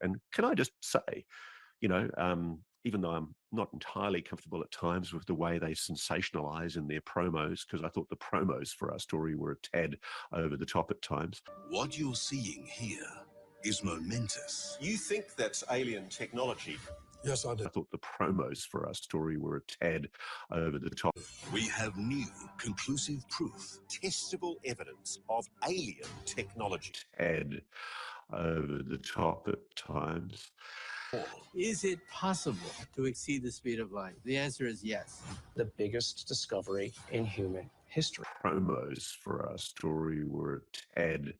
And can I just say, even though I'm not entirely comfortable at times with the way they sensationalize in their promos, because I thought the promos for our story were a tad over the top at times. What you're seeing here is momentous. You think that's alien technology? Yes, I do. I thought the promos for our story were a tad over the top. We have new, conclusive proof. Testable evidence of alien technology. Tad over the top at times. Is it possible to exceed the speed of light? The answer is yes. The biggest discovery in human history. Promos for our story were a tad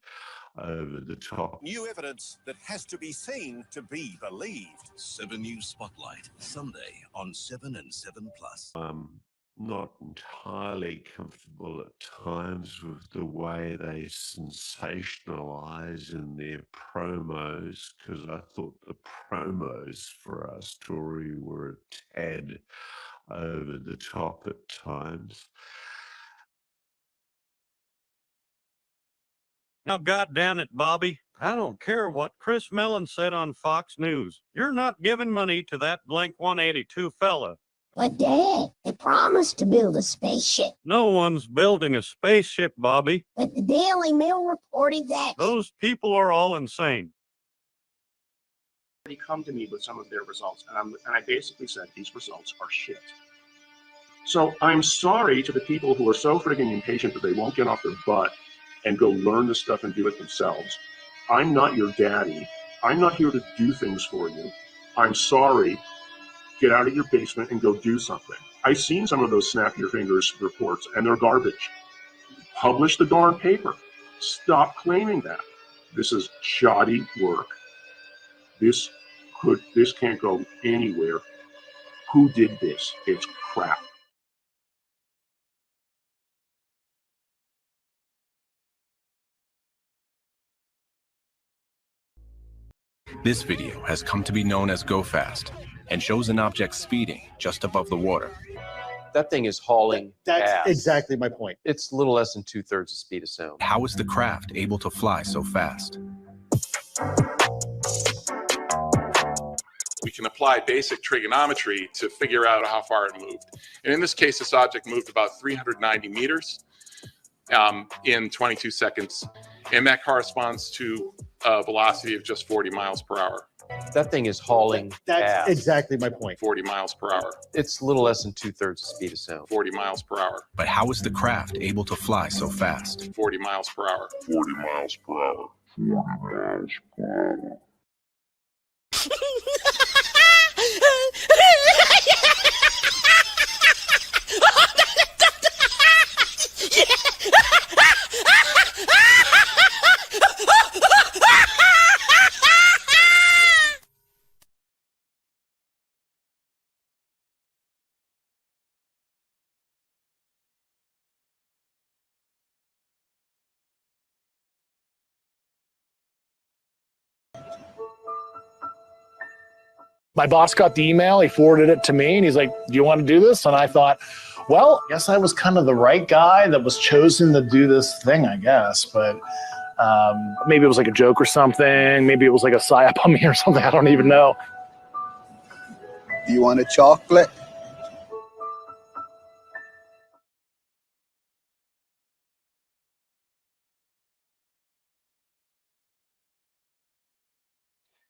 over the top. New evidence that has to be seen to be believed. 7 News Spotlight, Sunday on 7 and 7+. Not entirely comfortable at times with the way they sensationalize in their promos, because I thought the promos for our story were a tad over the top at times. Now, goddamn it, Bobby, I don't care what Chris Mellon said on Fox News. You're not giving money to that Blink-182 fella. But Dad, they promised to build a spaceship. No one's building a spaceship, Bobby. But the Daily Mail reported that. Those people are all insane. They come to me with some of their results, and I basically said these results are shit. So I'm sorry to the people who are so friggin' impatient that they won't get off their butt and go learn this stuff and do it themselves. I'm not your daddy. I'm not here to do things for you. I'm sorry. Get out of your basement and go do something. I've seen some of those snap your fingers reports, and they're garbage. Publish the darn paper. Stop claiming that. This is shoddy work. This can't go anywhere. Who did this? It's crap. This video has come to be known as Go Fast and shows an object speeding just above the water. That thing is hauling That's ass. exactly my point. It's a little less than 2/3 the speed of sound. How is the craft able to fly so fast? We can apply basic trigonometry to figure out how far it moved. And in this case, this object moved about 390 meters in 22 seconds. And that corresponds to a velocity of just 40 miles per hour. That thing is hauling That's ass. exactly my point. 40 miles per hour. It's a little less than 2/3 the speed of sound. 40 miles per hour. But how is the craft able to fly so fast? 40 miles per hour. 40 miles per hour. 40 miles per hour. My boss got the email, he forwarded it to me, and he's like, do you want to do this? And I thought, well, I guess I was kind of the right guy that was chosen to do this thing, I guess. But maybe it was like a joke or something. Maybe it was like a psyop on me or something. I don't even know. Do you want a chocolate?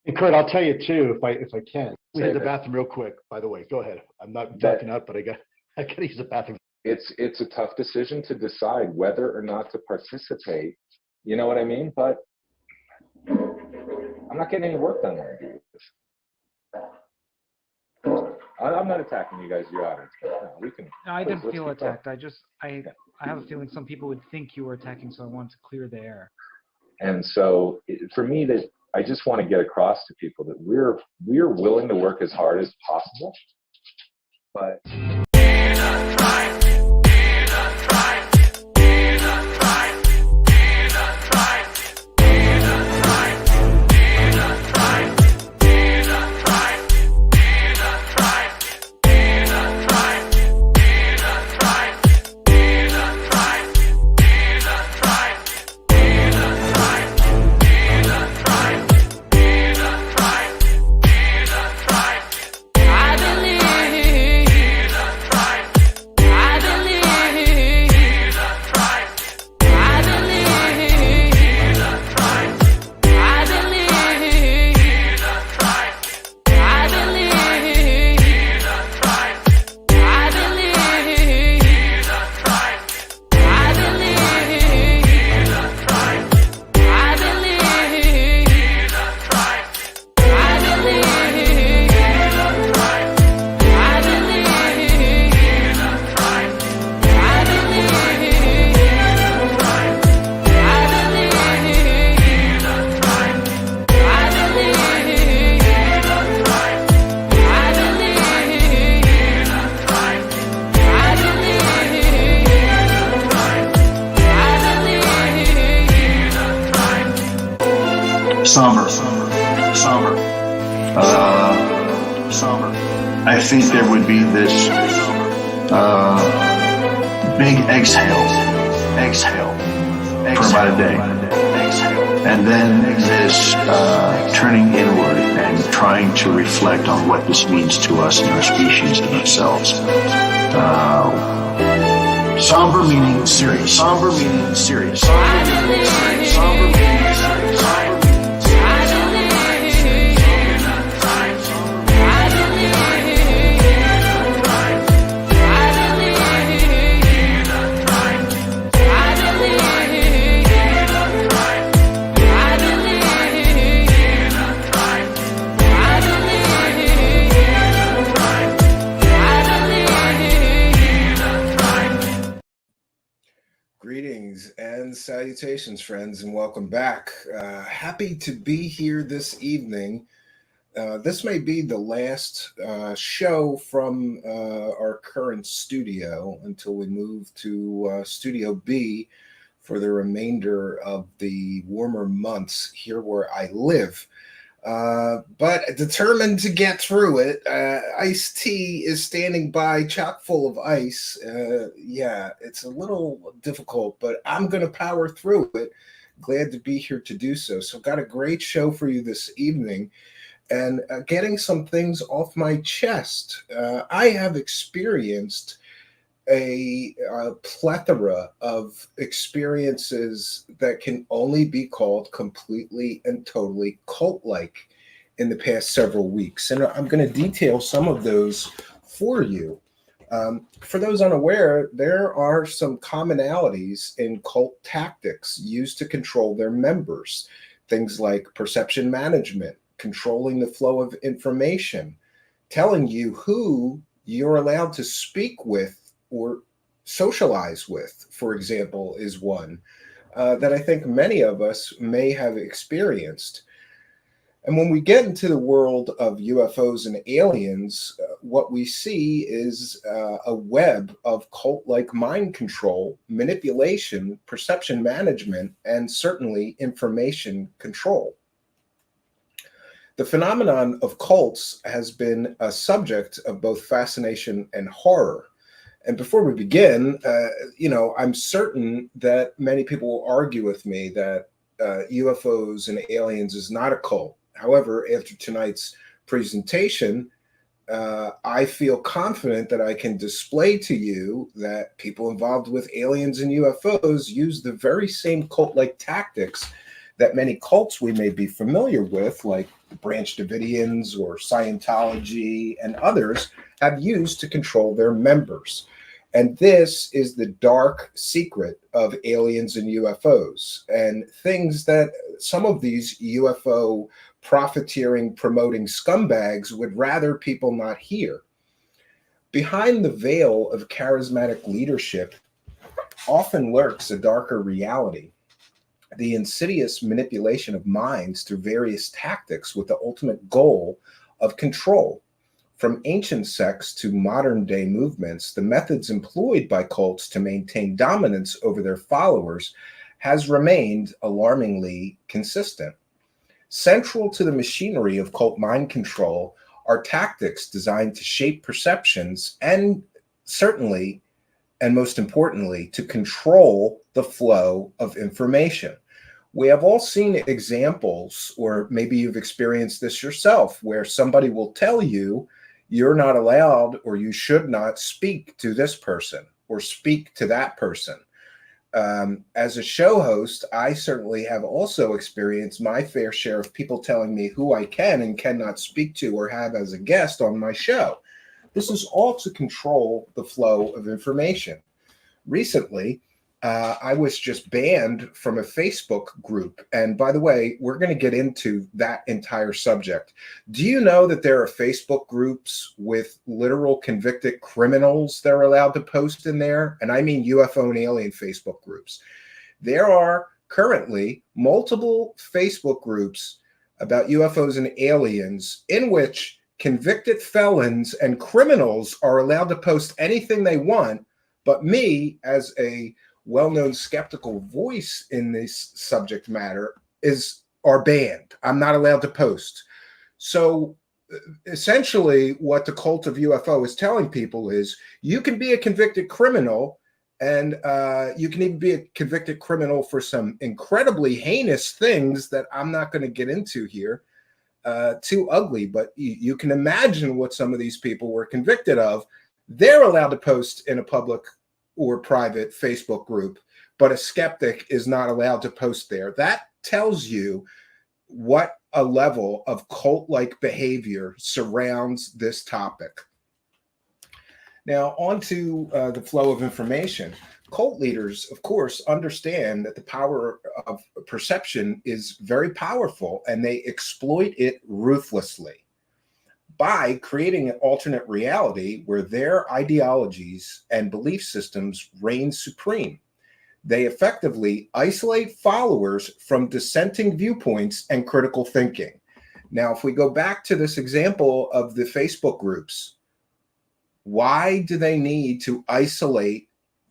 And Kurt, I'll tell you too, if I can. We hit the bathroom real quick, by the way. Go ahead. I'm not backing up, but I got to use the bathroom. It's a tough decision to decide whether or not to participate. You know what I mean? But I'm not getting any work done when I do this. I'm not attacking you guys, your audience. No, we can. No, I didn't feel attacked. I have a feeling some people would think you were attacking, so I wanted to clear the air. And so for me, that I just want to get across to people that we're willing to work as hard as possible, but Somber. I think there would be this big exhale for about a day. And then this turning inward and trying to reflect on what this means to us and our species and ourselves. Somber meaning serious. Somber meaning serious. Somber meaning serious. Somber meaning serious. Greetings and salutations, friends, and welcome back. Happy to be here this evening. This may be the last show from our current studio until we move to Studio B for the remainder of the warmer months here where I live. But determined to get through it. Ice-T is standing by chock full of ice. Yeah, it's a little difficult, but I'm going to power through it. Glad to be here to do so. So I've got a great show for you this evening and getting some things off my chest. I have experienced a plethora of experiences that can only be called completely and totally cult-like in the past several weeks. And I'm going to detail some of those for you. For those unaware, there are some commonalities in cult tactics used to control their members. Things like perception management, controlling the flow of information, telling you who you're allowed to speak with or socialize with, for example, is one that I think many of us may have experienced. And when we get into the world of UFOs and aliens, what we see is a web of cult-like mind control, manipulation, perception management, and certainly information control. The phenomenon of cults has been a subject of both fascination and horror. And before we begin, I'm certain that many people will argue with me that UFOs and aliens is not a cult. However, after tonight's presentation, I feel confident that I can display to you that people involved with aliens and UFOs use the very same cult-like tactics that many cults we may be familiar with, like the Branch Davidians or Scientology and others, have used to control their members. And this is the dark secret of aliens and UFOs, and things that some of these UFO profiteering, promoting scumbags would rather people not hear. Behind the veil of charismatic leadership often lurks a darker reality, the insidious manipulation of minds through various tactics with the ultimate goal of control. From ancient sects to modern-day movements, the methods employed by cults to maintain dominance over their followers has remained alarmingly consistent. Central to the machinery of cult mind control are tactics designed to shape perceptions and certainly, and most importantly, to control the flow of information. We have all seen examples, or maybe you've experienced this yourself, where somebody will tell you you're not allowed or you should not speak to this person or speak to that person. As a show host, I certainly have also experienced my fair share of people telling me who I can and cannot speak to or have as a guest on my show. This is all to control the flow of information. Recently, I was just banned from a Facebook group. And by the way, we're going to get into that entire subject. Do you know that there are Facebook groups with literal convicted criminals that are allowed to post in there? And I mean UFO and alien Facebook groups. There are currently multiple Facebook groups about UFOs and aliens in which convicted felons and criminals are allowed to post anything they want. But me, as a well-known skeptical voice in this subject matter, is are banned. I'm not allowed to post. So essentially what the cult of UFO is telling people is you can be a convicted criminal, and you can even be a convicted criminal for some incredibly heinous things that I'm not going to get into here. Too ugly, but you can imagine what some of these people were convicted of. They're allowed to post in a public or private Facebook group, but a skeptic is not allowed to post there. That tells you what a level of cult-like behavior surrounds this topic. Now, on to the flow of information. Cult leaders, of course, understand that the power of perception is very powerful, and they exploit it ruthlessly by creating an alternate reality where their ideologies and belief systems reign supreme. They effectively isolate followers from dissenting viewpoints and critical thinking. Now, if we go back to this example of the Facebook groups, why do they need to isolate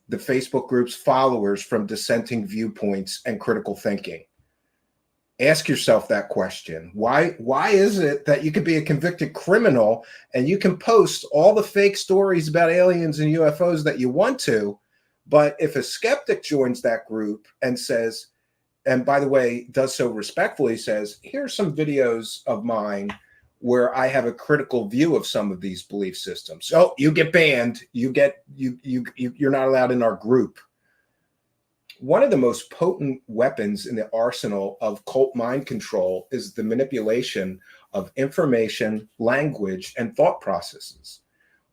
the Facebook group's followers from dissenting viewpoints and critical thinking? Ask yourself that question. Why is it that you could be a convicted criminal and you can post all the fake stories about aliens and UFOs that you want to, but if a skeptic joins that group and says, and by the way, does so respectfully, says, here's some videos of mine where I have a critical view of some of these belief systems. Oh, you get banned. You're not allowed in our group. One of the most potent weapons in the arsenal of cult mind control is the manipulation of information, language, and thought processes.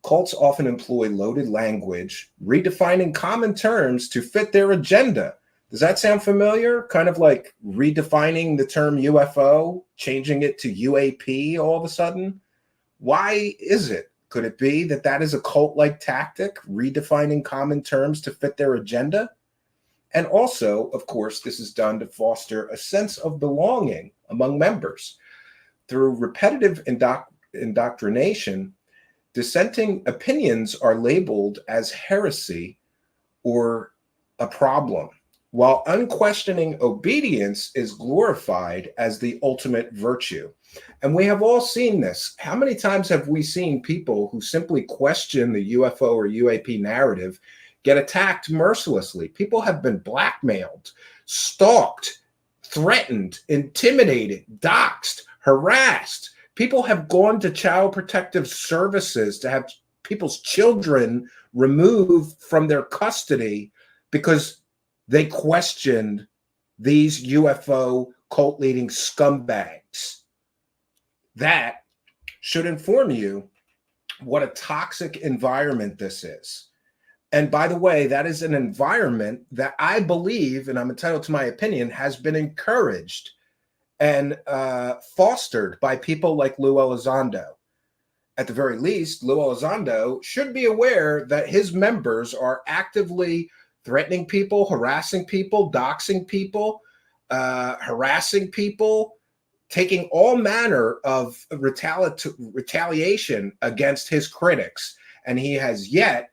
Cults often employ loaded language, redefining common terms to fit their agenda. Does that sound familiar? Kind of like redefining the term UFO, changing it to UAP all of a sudden? Why is it? Could it be that that is a cult-like tactic, redefining common terms to fit their agenda? And also, of course, this is done to foster a sense of belonging among members. Through repetitive indoctrination, dissenting opinions are labeled as heresy or a problem, while unquestioning obedience is glorified as the ultimate virtue. And we have all seen this. How many times have we seen people who simply question the UFO or UAP narrative get attacked mercilessly? People have been blackmailed, stalked, threatened, intimidated, doxxed, harassed. People have gone to Child Protective Services to have people's children removed from their custody because they questioned these UFO cult-leading scumbags. That should inform you what a toxic environment this is. And by the way, that is an environment that I believe, and I'm entitled to my opinion, has been encouraged and fostered by people like Lou Elizondo. At the very least, Lou Elizondo should be aware that his members are actively threatening people, harassing people, doxing people, harassing people, taking all manner of retaliation against his critics. And he has yet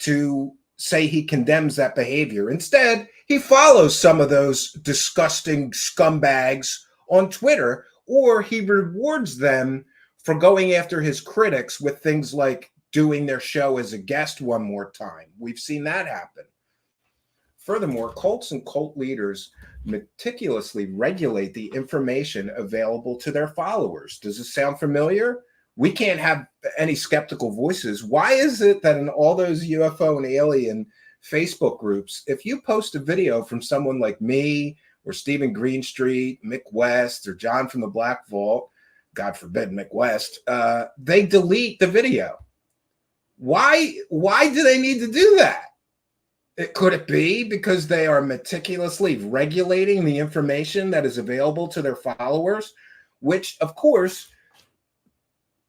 to say he condemns that behavior. Instead, he follows some of those disgusting scumbags on Twitter, or he rewards them for going after his critics with things like doing their show as a guest one more time. We've seen that happen. Furthermore, cults and cult leaders meticulously regulate the information available to their followers. Does this sound familiar? We can't have any skeptical voices. Why is it that in all those UFO and alien Facebook groups, if you post a video from someone like me or Stephen Greenstreet, Mick West, or John from the Black Vault, God forbid Mick West, they delete the video? Why do they need to do that? Could it be because they are meticulously regulating the information that is available to their followers, which, of course,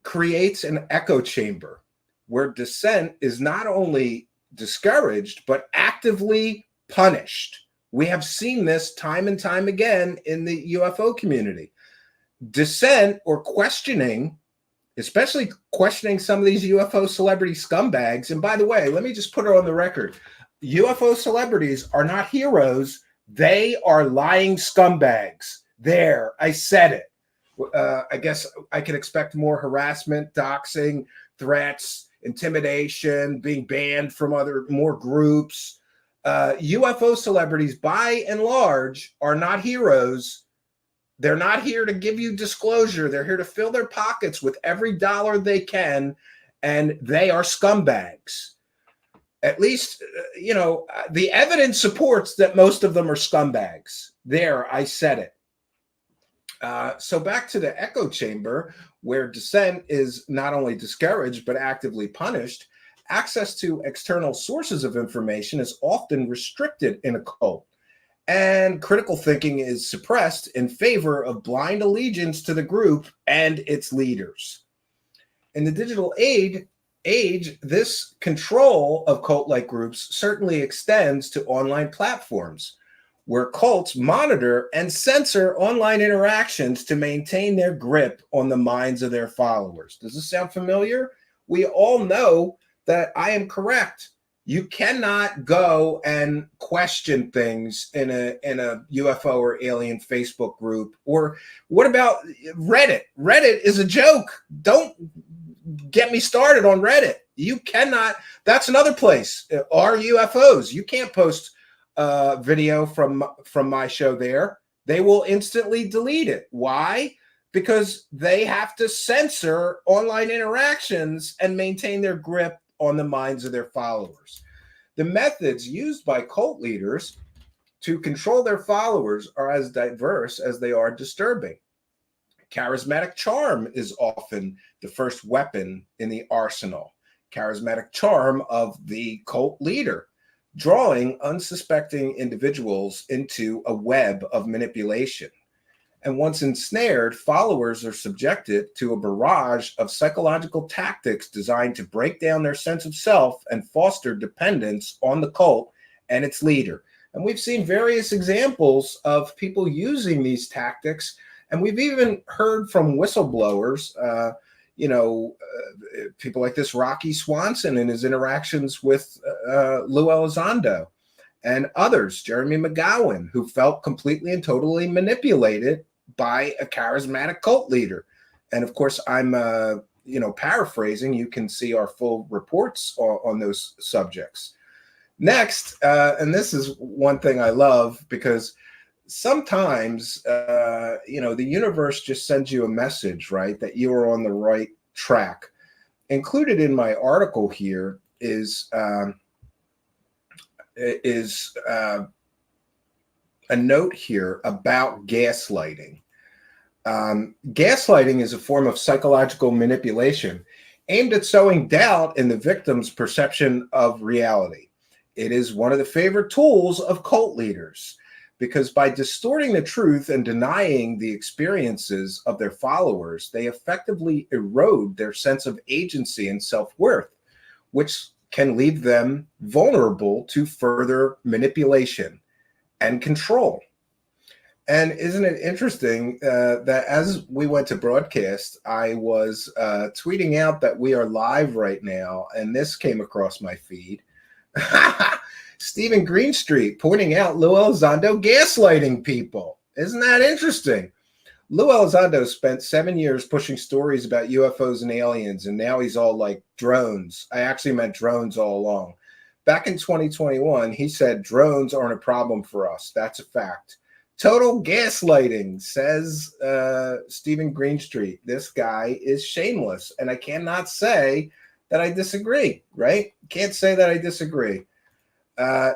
creates an echo chamber where dissent is not only discouraged, but actively punished. We have seen this time and time again in the UFO community. Dissent or questioning, especially questioning some of these UFO celebrity scumbags. And by the way, let me just put it on the record. UFO celebrities are not heroes. They are lying scumbags. There, I said it. I guess I can expect more harassment, doxing, threats, intimidation, being banned from more groups. UFO celebrities, by and large, are not heroes. They're not here to give you disclosure. They're here to fill their pockets with every dollar they can, and they are scumbags. At least, the evidence supports that most of them are scumbags. There, I said it. So back to the echo chamber, where dissent is not only discouraged, but actively punished. Access to external sources of information is often restricted in a cult, and critical thinking is suppressed in favor of blind allegiance to the group and its leaders. In the digital age, this control of cult-like groups certainly extends to online platforms, where cults monitor and censor online interactions to maintain their grip on the minds of their followers. Does this sound familiar? We all know that I am correct. You cannot go and question things in a UFO or alien Facebook group. Or what about Reddit? Reddit is a joke. Don't get me started on Reddit. You cannot. That's another place. Are UFOs? You can't post video from my show there. They will instantly delete it. Why? Because they have to censor online interactions and maintain their grip on the minds of their followers. The methods used by cult leaders to control their followers are as diverse as they are disturbing. Charismatic charm is often the first weapon in the arsenal. Charismatic charm of the cult leader, drawing unsuspecting individuals into a web of manipulation. And once ensnared, followers are subjected to a barrage of psychological tactics designed to break down their sense of self and foster dependence on the cult and its leader. And we've seen various examples of people using these tactics. And we've even heard from whistleblowers, people like this Rocky Swanson in his interactions with Lou Elizondo and others, Jeremy McGowan, who felt completely and totally manipulated by a charismatic cult leader. And of course, I'm, paraphrasing. You can see our full reports on those subjects. Next, and this is one thing I love, because sometimes, the universe just sends you a message, right, that you are on the right track. Included in my article here is a note here about gaslighting. Gaslighting is a form of psychological manipulation aimed at sowing doubt in the victim's perception of reality. It is one of the favorite tools of cult leaders, because by distorting the truth and denying the experiences of their followers, they effectively erode their sense of agency and self-worth, which can leave them vulnerable to further manipulation and control. And isn't it interesting that as we went to broadcast, I was tweeting out that we are live right now, and this came across my feed. Stephen Greenstreet pointing out Lou Elizondo gaslighting people. Isn't that interesting? Lou Elizondo spent 7 years pushing stories about UFOs and aliens, and now he's all like drones. I actually meant drones all along. Back in 2021, he said drones aren't a problem for us. That's a fact. Total gaslighting, says Stephen Greenstreet. This guy is shameless, and I cannot say that I disagree, right? Can't say that I disagree.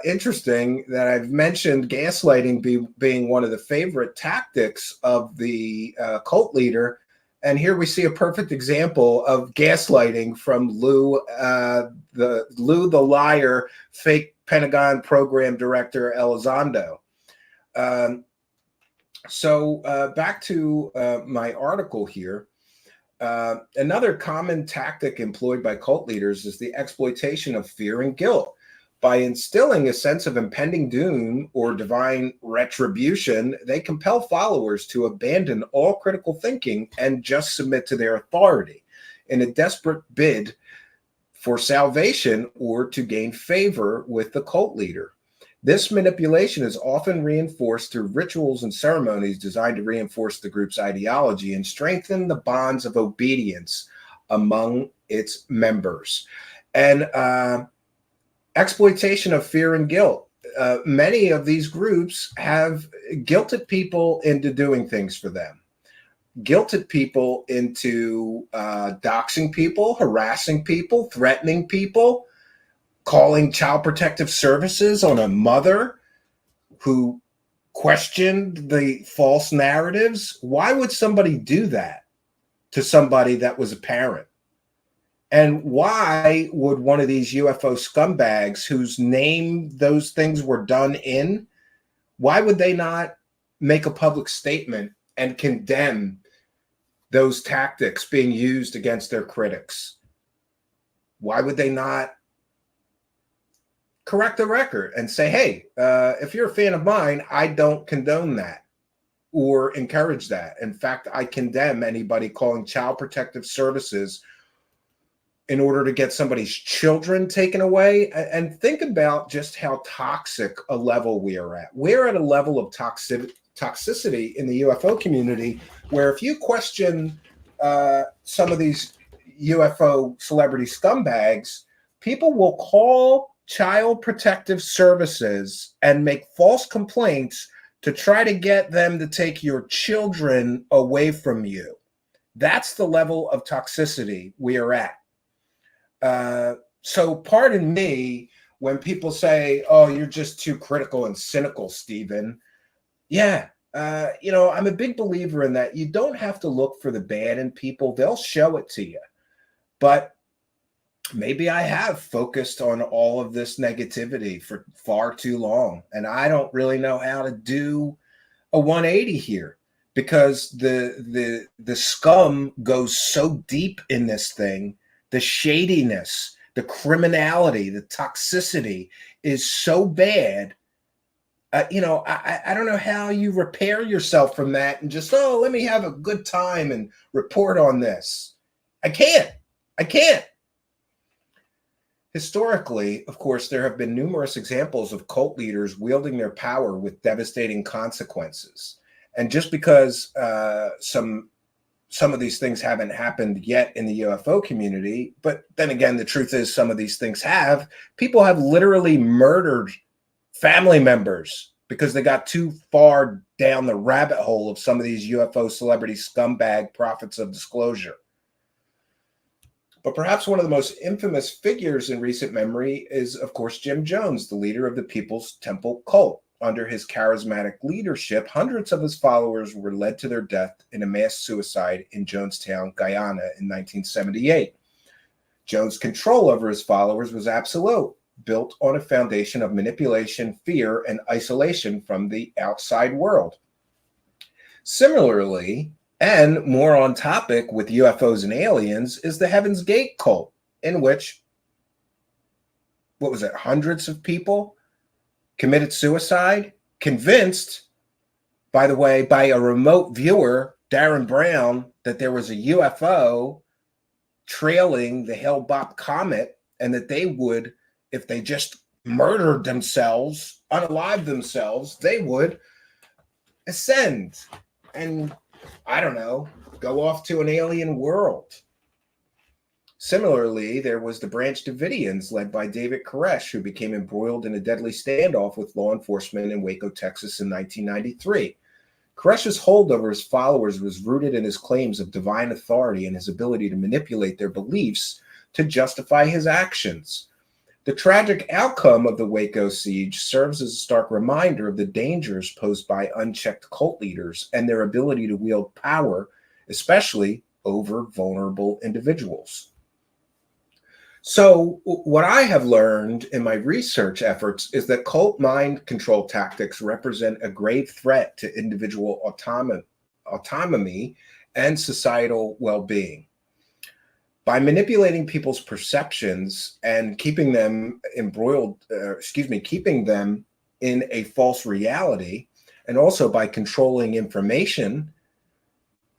Interesting that I've mentioned gaslighting being one of the favorite tactics of the cult leader. And here we see a perfect example of gaslighting from Lou the liar, fake Pentagon program director Elizondo. So back to my article here. Another common tactic employed by cult leaders is the exploitation of fear and guilt. By instilling a sense of impending doom or divine retribution, they compel followers to abandon all critical thinking and just submit to their authority in a desperate bid for salvation or to gain favor with the cult leader. This manipulation is often reinforced through rituals and ceremonies designed to reinforce the group's ideology and strengthen the bonds of obedience among its members. And exploitation of fear and guilt. Many of these groups have guilted people into doing things for them, guilted people into doxing people, harassing people, threatening people, calling child protective services on a mother who questioned the false narratives. Why would somebody do that to somebody that was a parent? And why would one of these UFO scumbags whose name those things were done in, why would they not make a public statement and condemn those tactics being used against their critics? Why would they not correct the record and say, hey, if you're a fan of mine, I don't condone that or encourage that. In fact, I condemn anybody calling child protective services in order to get somebody's children taken away. And think about just how toxic a level we are at. We're at a level of toxicity in the UFO community where if you question some of these UFO celebrity scumbags, people will call child protective services and make false complaints to try to get them to take your children away from you. That's the level of toxicity we are at. So pardon me when people say, oh, you're just too critical and cynical, Stephen. Yeah, I'm a big believer in that. You don't have to look for the bad in people. They'll show it to you. But maybe I have focused on all of this negativity for far too long, and I don't really know how to do a 180 here because the scum goes so deep in this thing. The shadiness, the criminality, the toxicity is so bad. I don't know how you repair yourself from that and just, let me have a good time and report on this. I can't. Historically, of course, there have been numerous examples of cult leaders wielding their power with devastating consequences. And just because some of these things haven't happened yet in the UFO community, but then again, the truth is some of these things have. People have literally murdered family members because they got too far down the rabbit hole of some of these UFO celebrity scumbag prophets of disclosure. But perhaps one of the most infamous figures in recent memory is, of course, Jim Jones, the leader of the People's Temple cult. Under his charismatic leadership, hundreds of his followers were led to their death in a mass suicide in Jonestown, Guyana in 1978. Jones' control over his followers was absolute, built on a foundation of manipulation, fear, and isolation from the outside world. Similarly, and more on topic with UFOs and aliens, is the Heaven's Gate cult, in which, hundreds of people committed suicide, convinced, by the way, by a remote viewer, Darren Brown, that there was a UFO trailing the Hale-Bopp comet, and that they would, if they just murdered themselves, unalive themselves, they would ascend and, I don't know, go off to an alien world. Similarly, there was the Branch Davidians led by David Koresh, who became embroiled in a deadly standoff with law enforcement in Waco, Texas in 1993. Koresh's hold over his followers was rooted in his claims of divine authority and his ability to manipulate their beliefs to justify his actions. The tragic outcome of the Waco siege serves as a stark reminder of the dangers posed by unchecked cult leaders and their ability to wield power, especially over vulnerable individuals. So what I have learned in my research efforts is that cult mind control tactics represent a grave threat to individual autonomy and societal well-being. By manipulating people's perceptions and keeping them keeping them in a false reality, and also by controlling information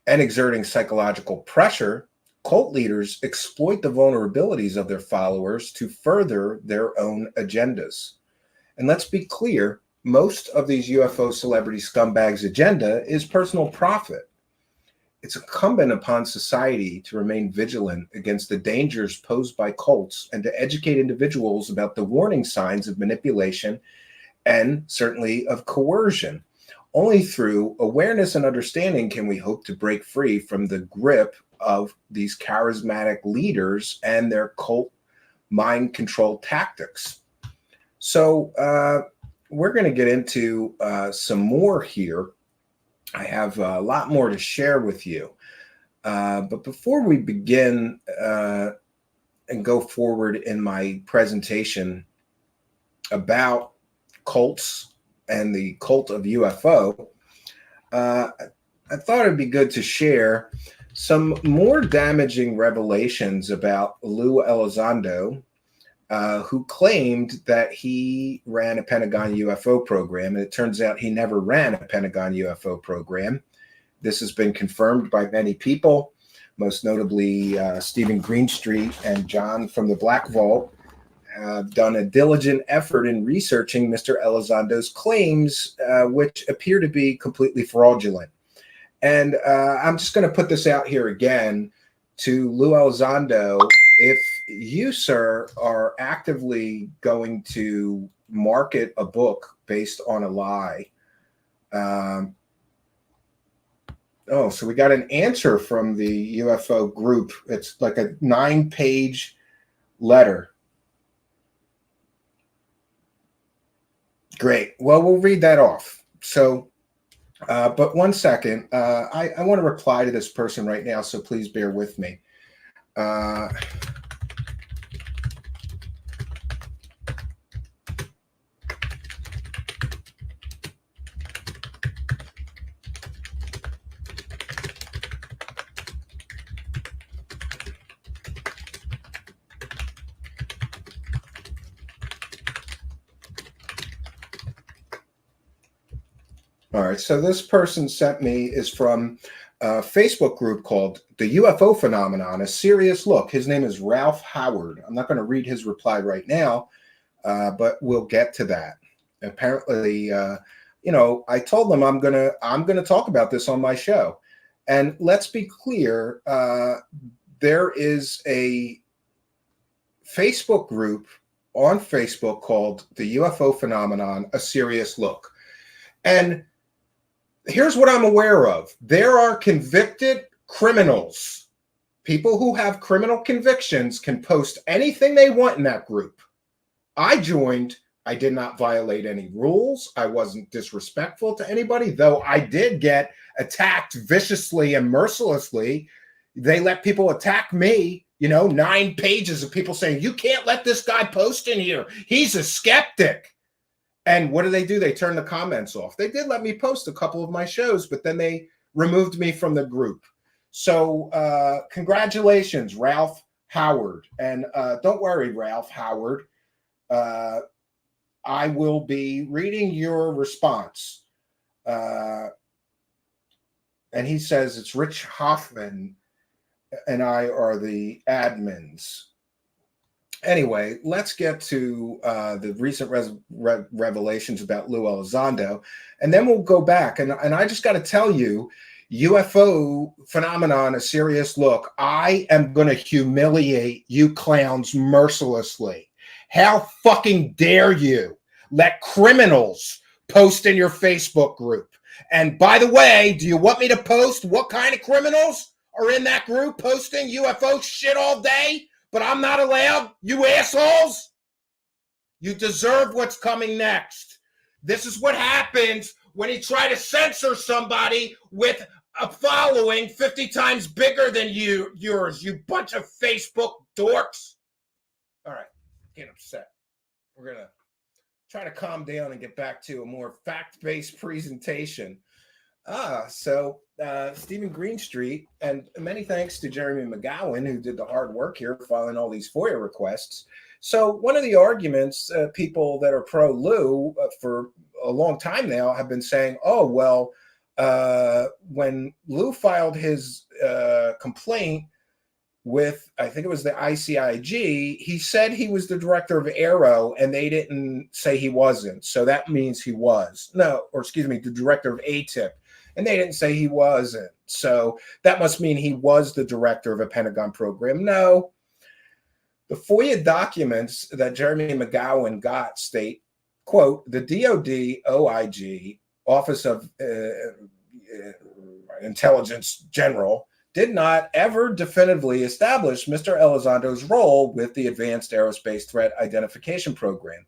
and exerting psychological pressure, cult leaders exploit the vulnerabilities of their followers to further their own agendas. And let's be clear, most of these UFO celebrity scumbags' agenda is personal profit. It's incumbent upon society to remain vigilant against the dangers posed by cults and to educate individuals about the warning signs of manipulation and certainly of coercion. Only through awareness and understanding can we hope to break free from the grip of these charismatic leaders and their cult mind control tactics. So we're going to get into some more here. I have a lot more to share with you. But before we begin and go forward in my presentation about cults and the cult of UFO, I thought it'd be good to share some more damaging revelations about Lou Elizondo, who claimed that he ran a Pentagon UFO program. And it turns out he never ran a Pentagon UFO program. This has been confirmed by many people, most notably Stephen Greenstreet and John from the Black Vault have done a diligent effort in researching Mr. Elizondo's claims, which appear to be completely fraudulent. And I'm just going to put this out here again to Lou Elizondo. If you, sir, are actively going to market a book based on a lie, oh, so we got an answer from the UFO group. It's like a 9-page letter. Great. Well, we'll read that off. So, but one second. I want to reply to this person right now, so please bear with me. All right, so this person sent me is from a Facebook group called The UFO Phenomenon, A Serious Look. His name is Ralph Howard. I'm not going to read his reply right now, but we'll get to that. Apparently, you know, I told them I'm gonna talk about this on my show. And let's be clear, there is a Facebook group on Facebook called The UFO Phenomenon, A Serious Look. And here's what I'm aware of. There are convicted criminals. People who have criminal convictions can post anything they want in that group. I joined. I did not violate any rules. I wasn't disrespectful to anybody, though I did get attacked viciously and mercilessly. They let people attack me, you know, 9 pages of people saying, you can't let this guy post in here. He's a skeptic. And what do? They turn the comments off. They did let me post a couple of my shows, but then they removed me from the group. So congratulations, Ralph Howard. And don't worry, Ralph Howard. I will be reading your response. And he says it's Rich Hoffman and I are the admins. Anyway, let's get to the recent revelations about Lou Elizondo, and then we'll go back. And I just got to tell you, UFO Phenomenon, A Serious Look, I am going to humiliate you clowns mercilessly. How fucking dare you let criminals post in your Facebook group? And by the way, do you want me to post what kind of criminals are in that group posting UFO shit all day? But I'm not allowed, you assholes. You deserve what's coming next. This is what happens when you try to censor somebody with a following 50 times bigger than yours, you bunch of Facebook dorks. All right, get upset. We're going to try to calm down and get back to a more fact-based presentation. Stephen Greenstreet, and many thanks to Jeremy McGowan, who did the hard work here, filing all these FOIA requests. So one of the arguments people that are pro-Lou for a long time now have been saying, oh, well, when Lou filed his complaint, with, I think it was the ICIG, he said he was the director of Aero, and they didn't say he wasn't. So that means he was. No, or excuse me, the director of ATIP, and they didn't say he wasn't. So that must mean he was the director of a Pentagon program. No. The FOIA documents that Jeremy McGowan got state, quote, the DOD OIG, Office of Intelligence General, did not ever definitively establish Mr. Elizondo's role with the Advanced Aerospace Threat Identification Program.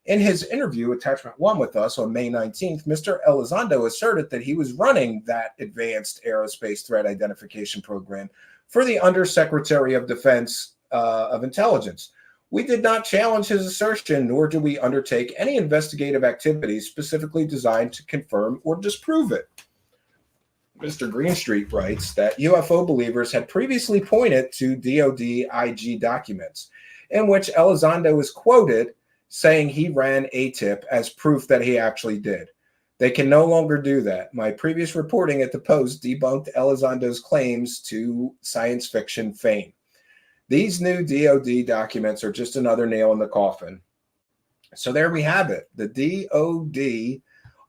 In his interview, Attachment 1 with us on May 19th, Mr. Elizondo asserted that he was running that Advanced Aerospace Threat Identification Program for the Undersecretary of Defense of Intelligence. We did not challenge his assertion, nor do we undertake any investigative activities specifically designed to confirm or disprove it. Mr. Greenstreet writes that UFO believers had previously pointed to DOD IG documents in which Elizondo is quoted saying he ran ATIP as proof that he actually did. They can no longer do that. My previous reporting at the Post debunked Elizondo's claims to science fiction fame. These new DOD documents are just another nail in the coffin. So there we have it. The DOD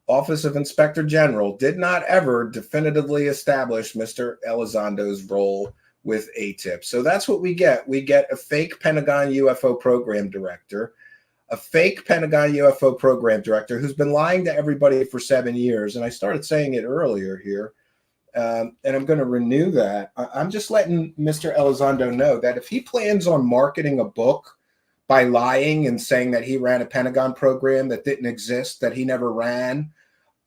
Office of Inspector General did not ever definitively establish Mr. Elizondo's role with ATIP. So that's what we get. We get a fake Pentagon UFO program director, who's been lying to everybody for 7 years. And I started saying it earlier here, and I'm going to renew that. I'm just letting Mr. Elizondo know that if he plans on marketing a book by lying and saying that he ran a Pentagon program that didn't exist, that he never ran,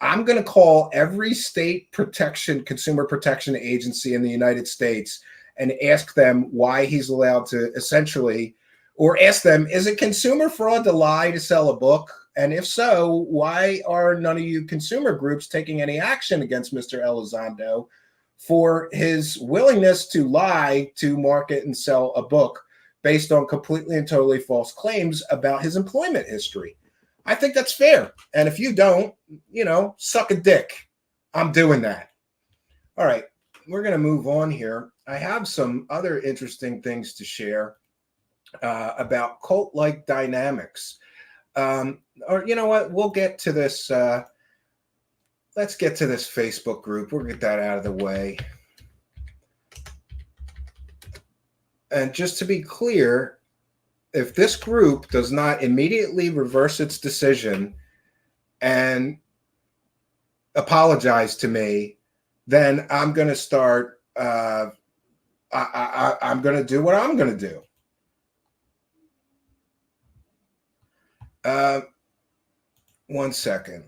I'm going to call every state consumer protection agency in the United States and ask them why he's allowed to essentially, or ask them, is it consumer fraud to lie to sell a book? And if so, why are none of you consumer groups taking any action against Mr. Elizondo for his willingness to lie to market and sell a book based on completely and totally false claims about his employment history? I think that's fair. And if you don't, suck a dick. I'm doing that. All right, we're going to move on here. I have some other interesting things to share about cult-like dynamics. Or you know what? We'll get to this. Let's get to this Facebook group. We'll get that out of the way. And just to be clear, if this group does not immediately reverse its decision and apologize to me, then I'm going to start. I'm going to do what I'm going to do. 1 second.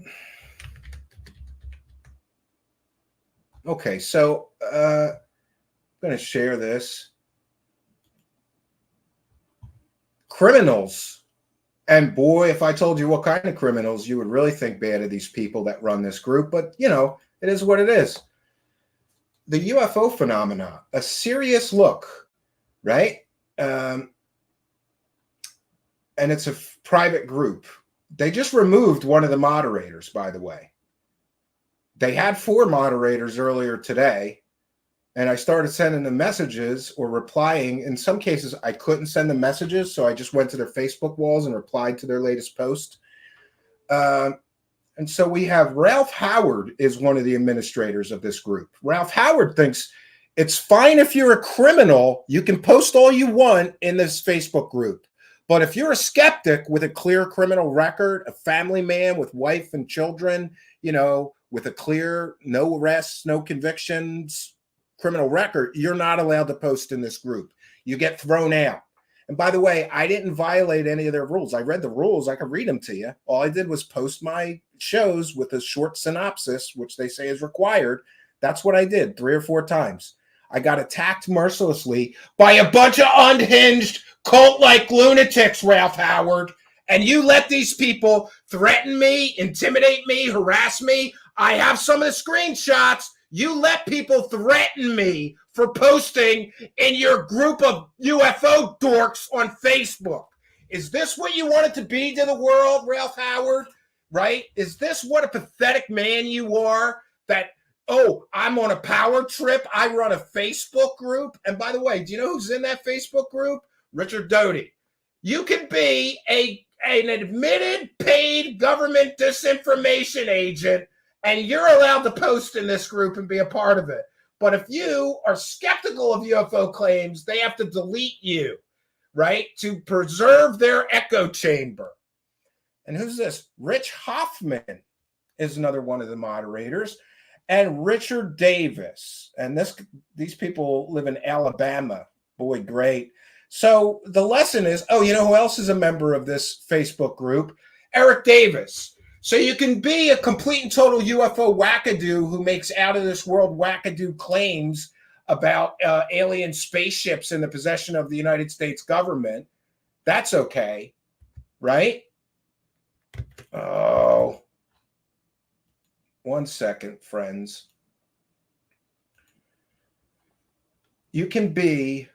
Okay, so I'm going to share this. Criminals. And boy, if I told you what kind of criminals, you would really think bad of these people that run this group. But, it is what it is. The UFO phenomena, a serious look, right? And it's a private group. They just removed one of the moderators, by the way. They had 4 moderators earlier today, and I started sending them messages or replying. In some cases, I couldn't send them messages, so I just went to their Facebook walls and replied to their latest post. And so we have Ralph Howard is one of the administrators of this group. Ralph Howard thinks it's fine if you're a criminal, you can post all you want in this Facebook group. But if you're a skeptic with a clear criminal record, a family man with wife and children, with a clear no arrests, no convictions criminal record, you're not allowed to post in this group. You get thrown out. And by the way, I didn't violate any of their rules. I read the rules. I could read them to you. All I did was post my shows with a short synopsis, which they say is required. That's what I did 3 or 4 times. I got attacked mercilessly by a bunch of unhinged cult-like lunatics, Ralph Howard. And you let these people threaten me, intimidate me, harass me. I have some of the screenshots. You let people threaten me for posting in your group of UFO dorks on Facebook. Is this what you want it to be to the world, Ralph Howard? Right? Is this what a pathetic man you are? That oh, I'm on a power trip. I run a Facebook group. And by the way, do you know who's in that Facebook group? Richard Doty. You can be an admitted paid government disinformation agent, and you're allowed to post in this group and be a part of it. But if you are skeptical of UFO claims, they have to delete you, right? To preserve their echo chamber. And who's this? Rich Hoffman is another one of the moderators. And Richard Davis. And these people live in Alabama. Boy, great. So the lesson is, oh, you know who else is a member of this Facebook group? Eric Davis. So you can be a complete and total UFO wackadoo who makes out of this world wackadoo claims about alien spaceships in the possession of the United States government. That's okay, right? Oh, one second, friends. You can be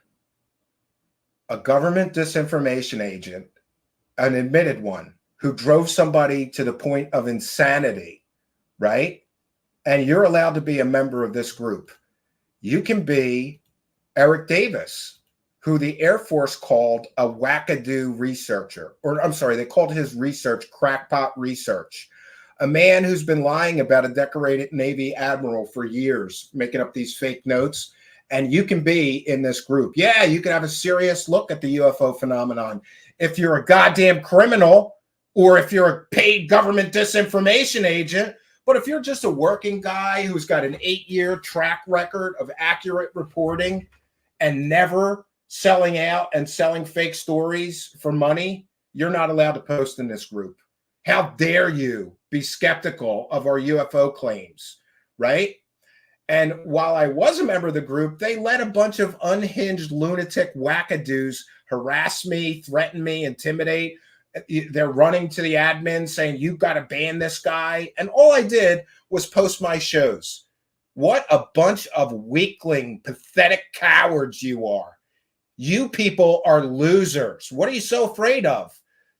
a government disinformation agent, an admitted one, who drove somebody to the point of insanity, right? And you're allowed to be a member of this group. You can be Eric Davis, who the Air Force called a wackadoo researcher. Or I'm sorry, they called his research crackpot research. A man who's been lying about a decorated Navy admiral for years, making up these fake notes. And you can be in this group. Yeah, you can have a serious look at the UFO phenomenon. If you're a goddamn criminal, or if you're a paid government disinformation agent, but if you're just a working guy who's got an 8-year track record of accurate reporting and never selling out and selling fake stories for money, you're not allowed to post in this group. How dare you be skeptical of our UFO claims, right? And while I was a member of the group, they let a bunch of unhinged lunatic wackadoos harass me, threaten me, intimidate. They're running to the admin saying, you've got to ban this guy. And all I did was post my shows. What a bunch of weakling, pathetic cowards you are. You people are losers. What are you so afraid of?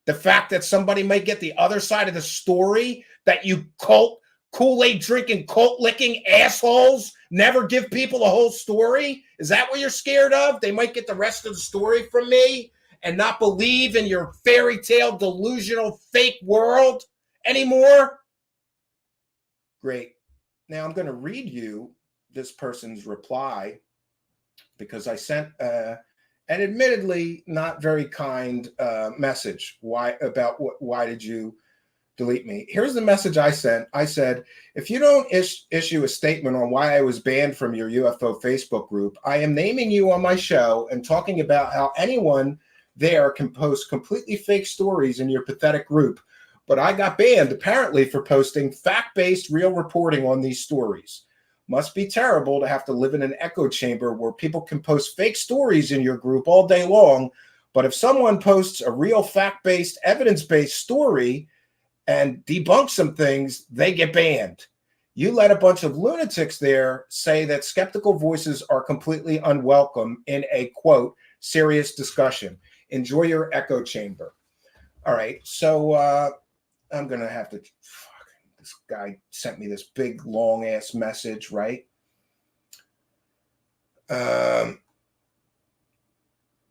The fact that somebody might get the other side of the story, that you Kool-Aid drinking, cult licking assholes never give people the whole story? Is that what you're scared of? They might get the rest of the story from me and not believe in your fairy tale delusional fake world anymore? Great. Now I'm going to read you this person's reply because I sent an admittedly not very kind message. Why did you delete me? Here's the message I sent. I said, if you don't issue a statement on why I was banned from your UFO Facebook group, I am naming you on my show and talking about how anyone there can post completely fake stories in your pathetic group. But I got banned apparently for posting fact-based real reporting on these stories. Must be terrible to have to live in an echo chamber where people can post fake stories in your group all day long. But if someone posts a real fact-based, evidence-based story and debunk some things, they get banned. You let a bunch of lunatics there say that skeptical voices are completely unwelcome in a, quote, serious discussion. Enjoy your echo chamber. All right, so I'm going to have to, this guy sent me this big, long-ass message, right?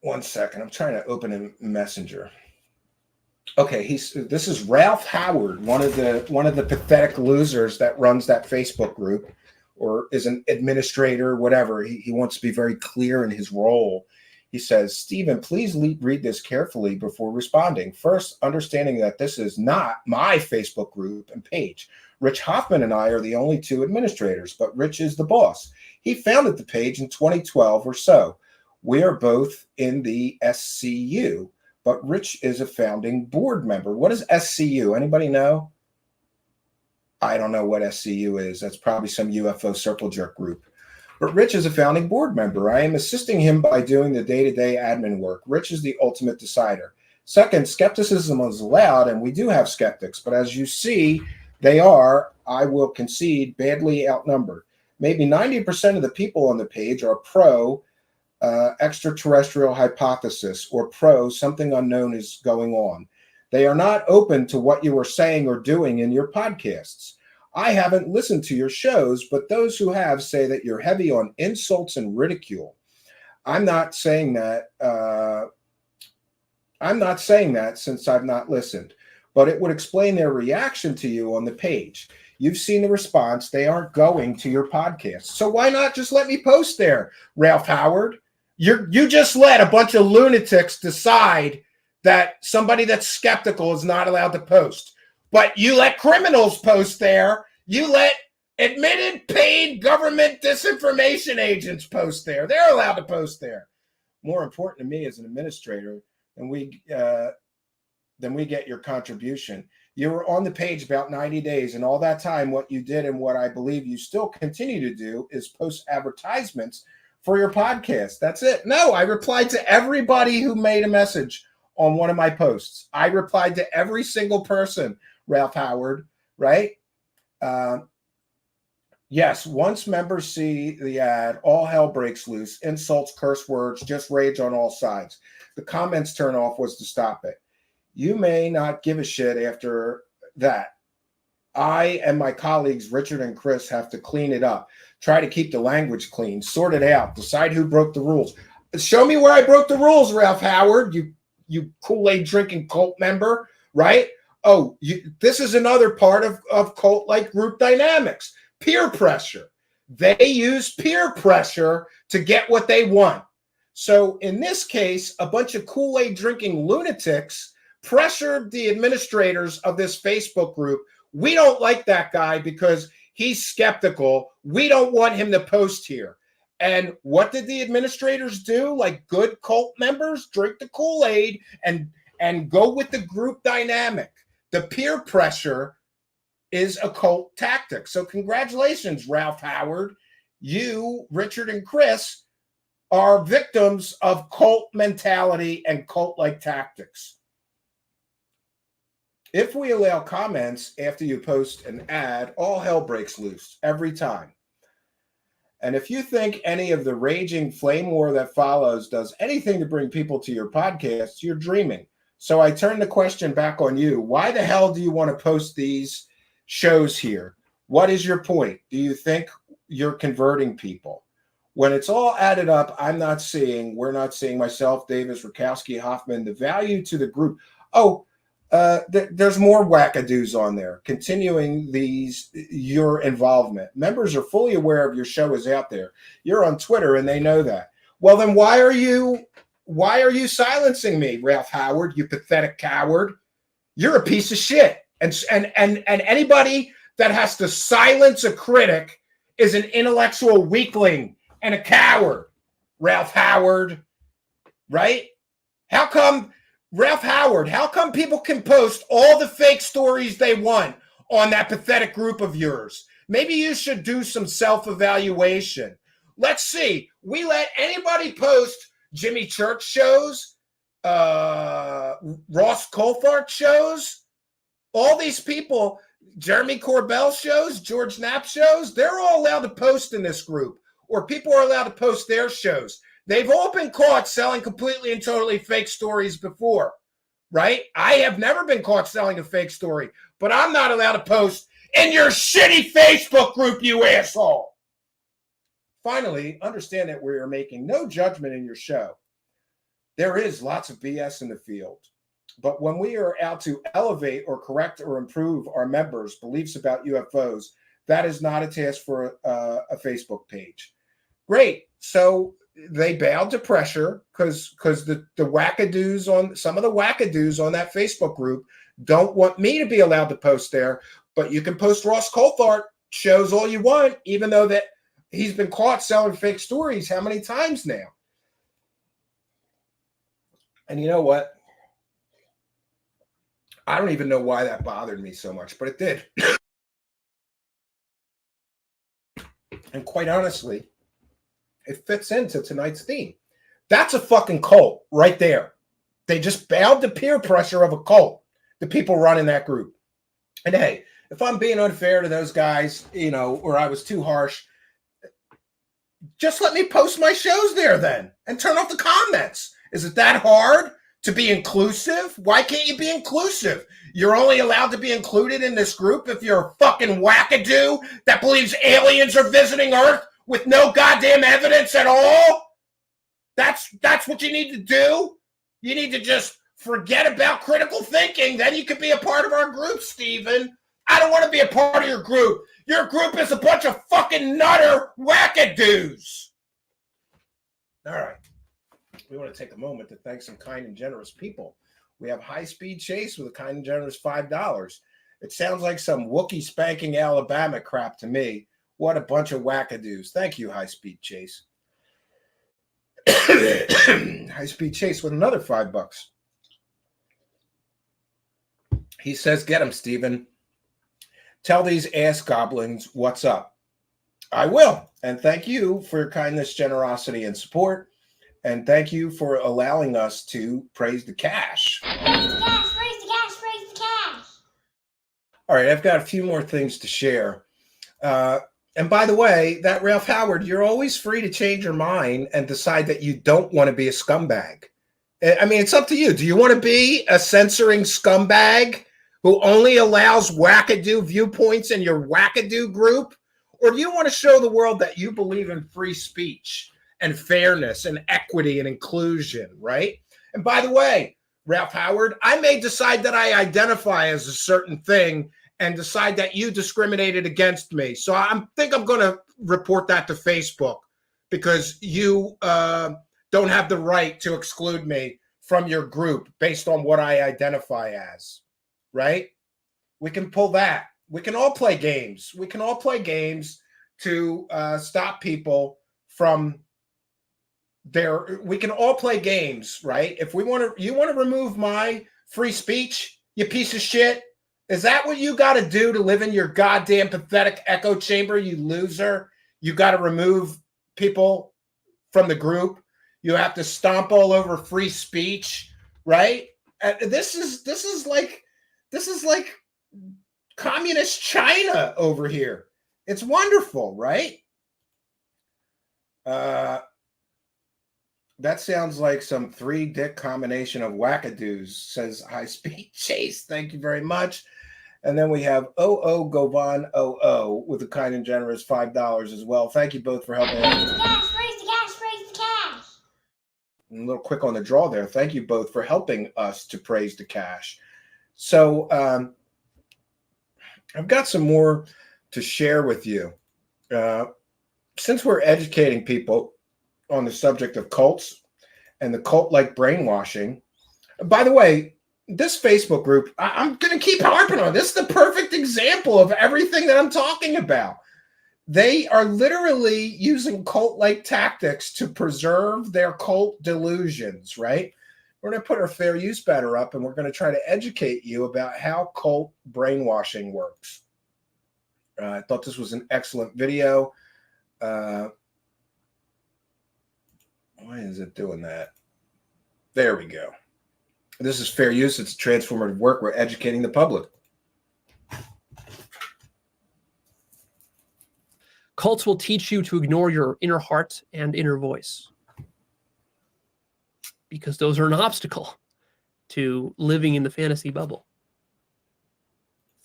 One second, I'm trying to open a messenger. Okay, this is Ralph Howard, one of the pathetic losers that runs that Facebook group, or is an administrator, whatever. He wants to be very clear in his role. He says, Stephen, please read this carefully before responding. First, understanding that this is not my Facebook group and page. Rich Hoffman and I are the only two administrators, but Rich is the boss. He founded the page in 2012 or so. We are both in the SCU, but Rich is a founding board member. What is SCU? Anybody know? I don't know what SCU is. That's probably some UFO circle jerk group. But Rich is a founding board member. I am assisting him by doing the day-to-day admin work. Rich is the ultimate decider. Second, skepticism is allowed, and we do have skeptics. But as you see, they are, I will concede, badly outnumbered. Maybe 90% of the people on the page are pro extraterrestrial hypothesis or pro something unknown is going on. They are not open to what you are saying or doing in your podcasts. I haven't listened to your shows, but those who have say that you're heavy on insults and ridicule. I'm not saying that. I'm not saying that since I've not listened, but it would explain their reaction to you on the page. You've seen the response. They aren't going to your podcast. So why not just let me post there, Ralph Howard? You just let a bunch of lunatics decide that somebody that's skeptical is not allowed to post. But you let criminals post there. You let admitted paid government disinformation agents post there. They're allowed to post there. More important to me as an administrator, than we get your contribution. You were on the page about 90 days, and all that time, what you did and what I believe you still continue to do is post advertisements for your podcast. That's it. No, I replied to everybody who made a message on one of my posts. I replied to every single person, Ralph Howard, right? Yes, once members see the ad, all hell breaks loose. Insults, curse words, just rage on all sides. The comments turn off was to stop it. You may not give a shit after that. I and my colleagues, Richard and Chris, have to clean it up. Try to keep the language clean. Sort it out. Decide who broke the rules. Show me where I broke the rules, Ralph Howard, you Kool-Aid drinking cult member, right? Oh, this is another part of cult-like group dynamics. Peer pressure. They use peer pressure to get what they want. So in this case, a bunch of Kool-Aid drinking lunatics pressured the administrators of this Facebook group. We don't like that guy because he's skeptical. We don't want him to post here. And what did the administrators do? Like good cult members, drink the Kool-Aid and go with the group dynamic. The peer pressure is a cult tactic. So congratulations, Ralph Howard. You, Richard, and Chris are victims of cult mentality and cult-like tactics. If we allow comments after you post an ad, all hell breaks loose every time. And if you think any of the raging flame war that follows does anything to bring people to your podcast, you're dreaming. So I turn the question back on you. Why the hell do you want to post these shows here? What is your point? Do you think you're converting people? When it's all added up, we're not seeing myself, Davis, Rakowski, Hoffman, the value to the group. There's more wackadoos on there. Continuing your involvement. Members are fully aware of your show is out there. You're on Twitter and they know that. Well, then why are you silencing me, Ralph Howard, you pathetic coward? You're a piece of shit. And anybody that has to silence a critic is an intellectual weakling and a coward, Ralph Howard, right? How come people can post all the fake stories they want on that pathetic group of yours? Maybe you should do some self-evaluation. Let's see. We let anybody post Jimmy Church shows, Ross Coulthart shows, all these people, Jeremy Corbell shows, George Knapp shows, they're all allowed to post in this group, or people are allowed to post their shows. They've all been caught selling completely and totally fake stories before, right? I have never been caught selling a fake story, but I'm not allowed to post in your shitty Facebook group, you asshole. Finally, understand that we are making no judgment in your show. There is lots of BS in the field. But when we are out to elevate or correct or improve our members' beliefs about UFOs, that is not a task for a Facebook page. Great. So they bowed to pressure because the wackadoos on some of the wackadoos on that Facebook group don't want me to be allowed to post there. But you can post Ross Coulthart shows all you want, even though that he's been caught selling fake stories how many times now? And you know what? I don't even know why that bothered me so much, but it did. And quite honestly, it fits into tonight's theme. That's a fucking cult right there. They just bowed to peer pressure of a cult, the people running that group. And hey, if I'm being unfair to those guys, or I was too harsh, just let me post my shows there then and turn off the comments. Is it that hard to be inclusive? Why can't you be inclusive? You're only allowed to be included in this group if you're a fucking wackadoo that believes aliens are visiting Earth with no goddamn evidence at all? That's what you need to do? You need to just forget about critical thinking. Then you could be a part of our group, Stephen. I don't want to be a part of your group. Your group is a bunch of fucking nutter wackadoos. All right. We want to take a moment to thank some kind and generous people. We have High Speed Chase with a kind and generous $5. It sounds like some Wookiee spanking Alabama crap to me. What a bunch of wackadoos. Thank you, High Speed Chase. High Speed Chase with another $5. He says, get him, Stephen. Tell these ass goblins what's up. I will. And thank you for your kindness, generosity, and support. And thank you for allowing us to praise the cash. Praise the cash, praise the cash, praise the cash. All right, I've got a few more things to share. And by the way, that Ralph Howard, you're always free to change your mind and decide that you don't want to be a scumbag. I mean, it's up to you. Do you want to be a censoring scumbag who only allows wackadoo viewpoints in your wackadoo group? Or do you want to show the world that you believe in free speech and fairness and equity and inclusion, right? And by the way, Ralph Howard, I may decide that I identify as a certain thing and decide that you discriminated against me. So I think I'm going to report that to Facebook because you don't have the right to exclude me from your group based on what I identify as, right? We can pull that. We can all play games. We can all play games to stop people from we can all play games, right? If you want to remove my free speech, you piece of shit, is that what you got to do to live in your goddamn pathetic echo chamber, you loser? You got to remove people from the group. You have to stomp all over free speech, right? This is like communist China over here. It's wonderful, right? That sounds like some three-dick combination of wackadoos, says High Speed Chase. Thank you very much. And then we have Govan with a kind and generous $5 as well. Thank you both for helping. Praise the cash, praise the cash, praise the cash. A little quick on the draw there. Thank you both for helping us to praise the cash. So I've got some more to share with you. Since we're educating people on the subject of cults and the cult-like brainwashing. By the way, this Facebook group, I'm going to keep harping on. This is the perfect example of everything that I'm talking about. They are literally using cult-like tactics to preserve their cult delusions, right? We're going to put our fair use banner up and we're going to try to educate you about how cult brainwashing works. I thought this was an excellent video. Why is it doing that? There we go. This is fair use. It's transformative work. We're educating the public. Cults will teach you to ignore your inner heart and inner voice because those are an obstacle to living in the fantasy bubble.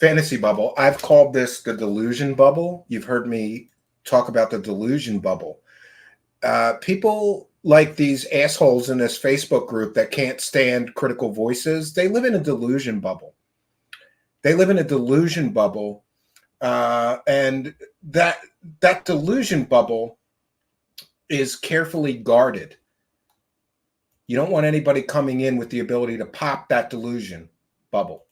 Fantasy bubble. I've called this the delusion bubble. You've heard me talk about the delusion bubble. People like these assholes in this Facebook group that can't stand critical voices, they live in a delusion bubble. They live in a delusion bubble. And that delusion bubble is carefully guarded. You don't want anybody coming in with the ability to pop that delusion bubble.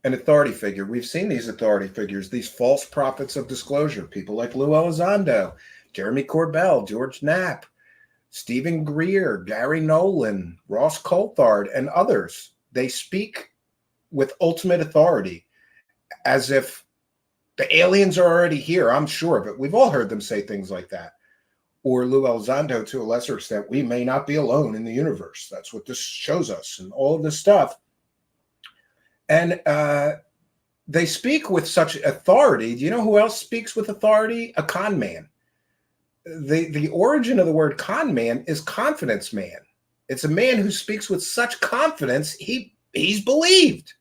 An authority figure. We've seen these authority figures, these false prophets of disclosure, people like Lou Elizondo, Jeremy Corbell, George Knapp, Stephen Greer, Gary Nolan, Ross Coulthard, and others. They speak with ultimate authority as if the aliens are already here. I'm sure of it. We've all heard them say things like that. Or Lou Elizondo, to a lesser extent, we may not be alone in the universe. That's what this shows us and all of this stuff. And they speak with such authority. Do you know who else speaks with authority? A con man. The origin of the word con man is confidence man. It's a man who speaks with such confidence, he's believed.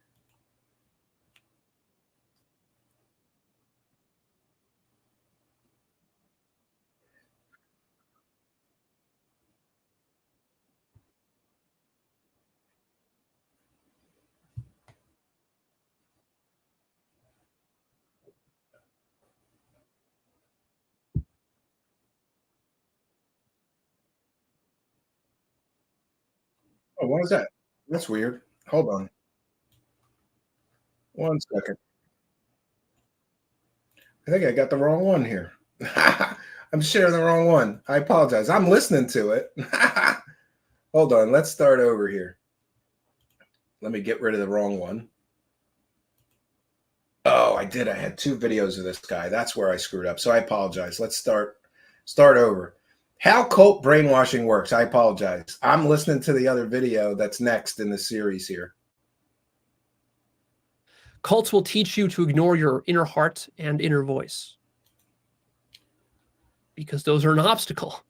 Oh, what is that? That's weird. Hold on. 1 second. I think I got the wrong one here. I'm sharing the wrong one. I apologize. I'm listening to it. Hold on. Let's start over here. Let me get rid of the wrong one. Oh, I did. I had 2 videos of this guy. That's where I screwed up. So I apologize. Let's start over. How cult brainwashing works. I apologize. I'm listening to the other video that's next in the series here. Cults will teach you to ignore your inner heart and inner voice, because those are an obstacle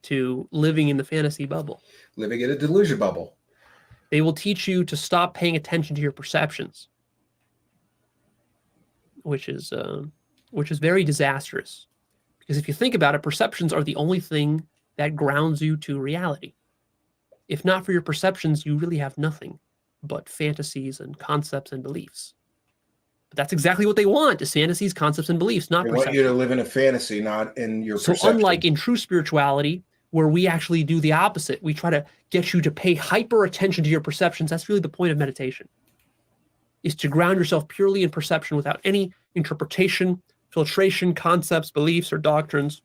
to living in the fantasy bubble. Living in a delusion bubble. They will teach you to stop paying attention to your perceptions, which is very disastrous. Because if you think about it, perceptions are the only thing that grounds you to reality. If not for your perceptions, you really have nothing but fantasies and concepts and beliefs. But that's exactly what they want, is fantasies, concepts, and beliefs, not perception. They want you to live in a fantasy, not in your So perception. unlike in true spirituality, where we actually do the opposite, we try to get you to pay hyper attention to your perceptions. That's really the point of meditation, is to ground yourself purely in perception without any interpretation, filtration, concepts, beliefs, or doctrines.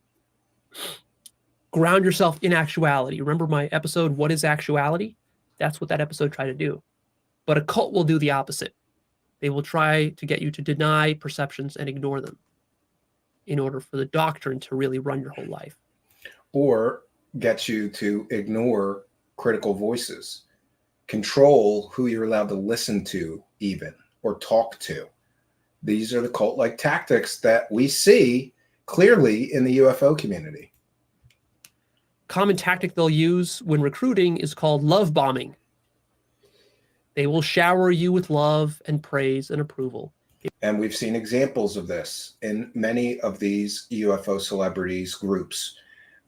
Ground yourself in actuality. Remember my episode, What is Actuality? That's what that episode tried to do. But a cult will do the opposite. They will try to get you to deny perceptions and ignore them in order for the doctrine to really run your whole life. Or get you to ignore critical voices, control who you're allowed to listen to even, or talk to. These are the cult-like tactics that we see clearly in the UFO community. Common tactic they'll use when recruiting is called love bombing. They will shower you with love and praise and approval. And we've seen examples of this in many of these UFO celebrities groups,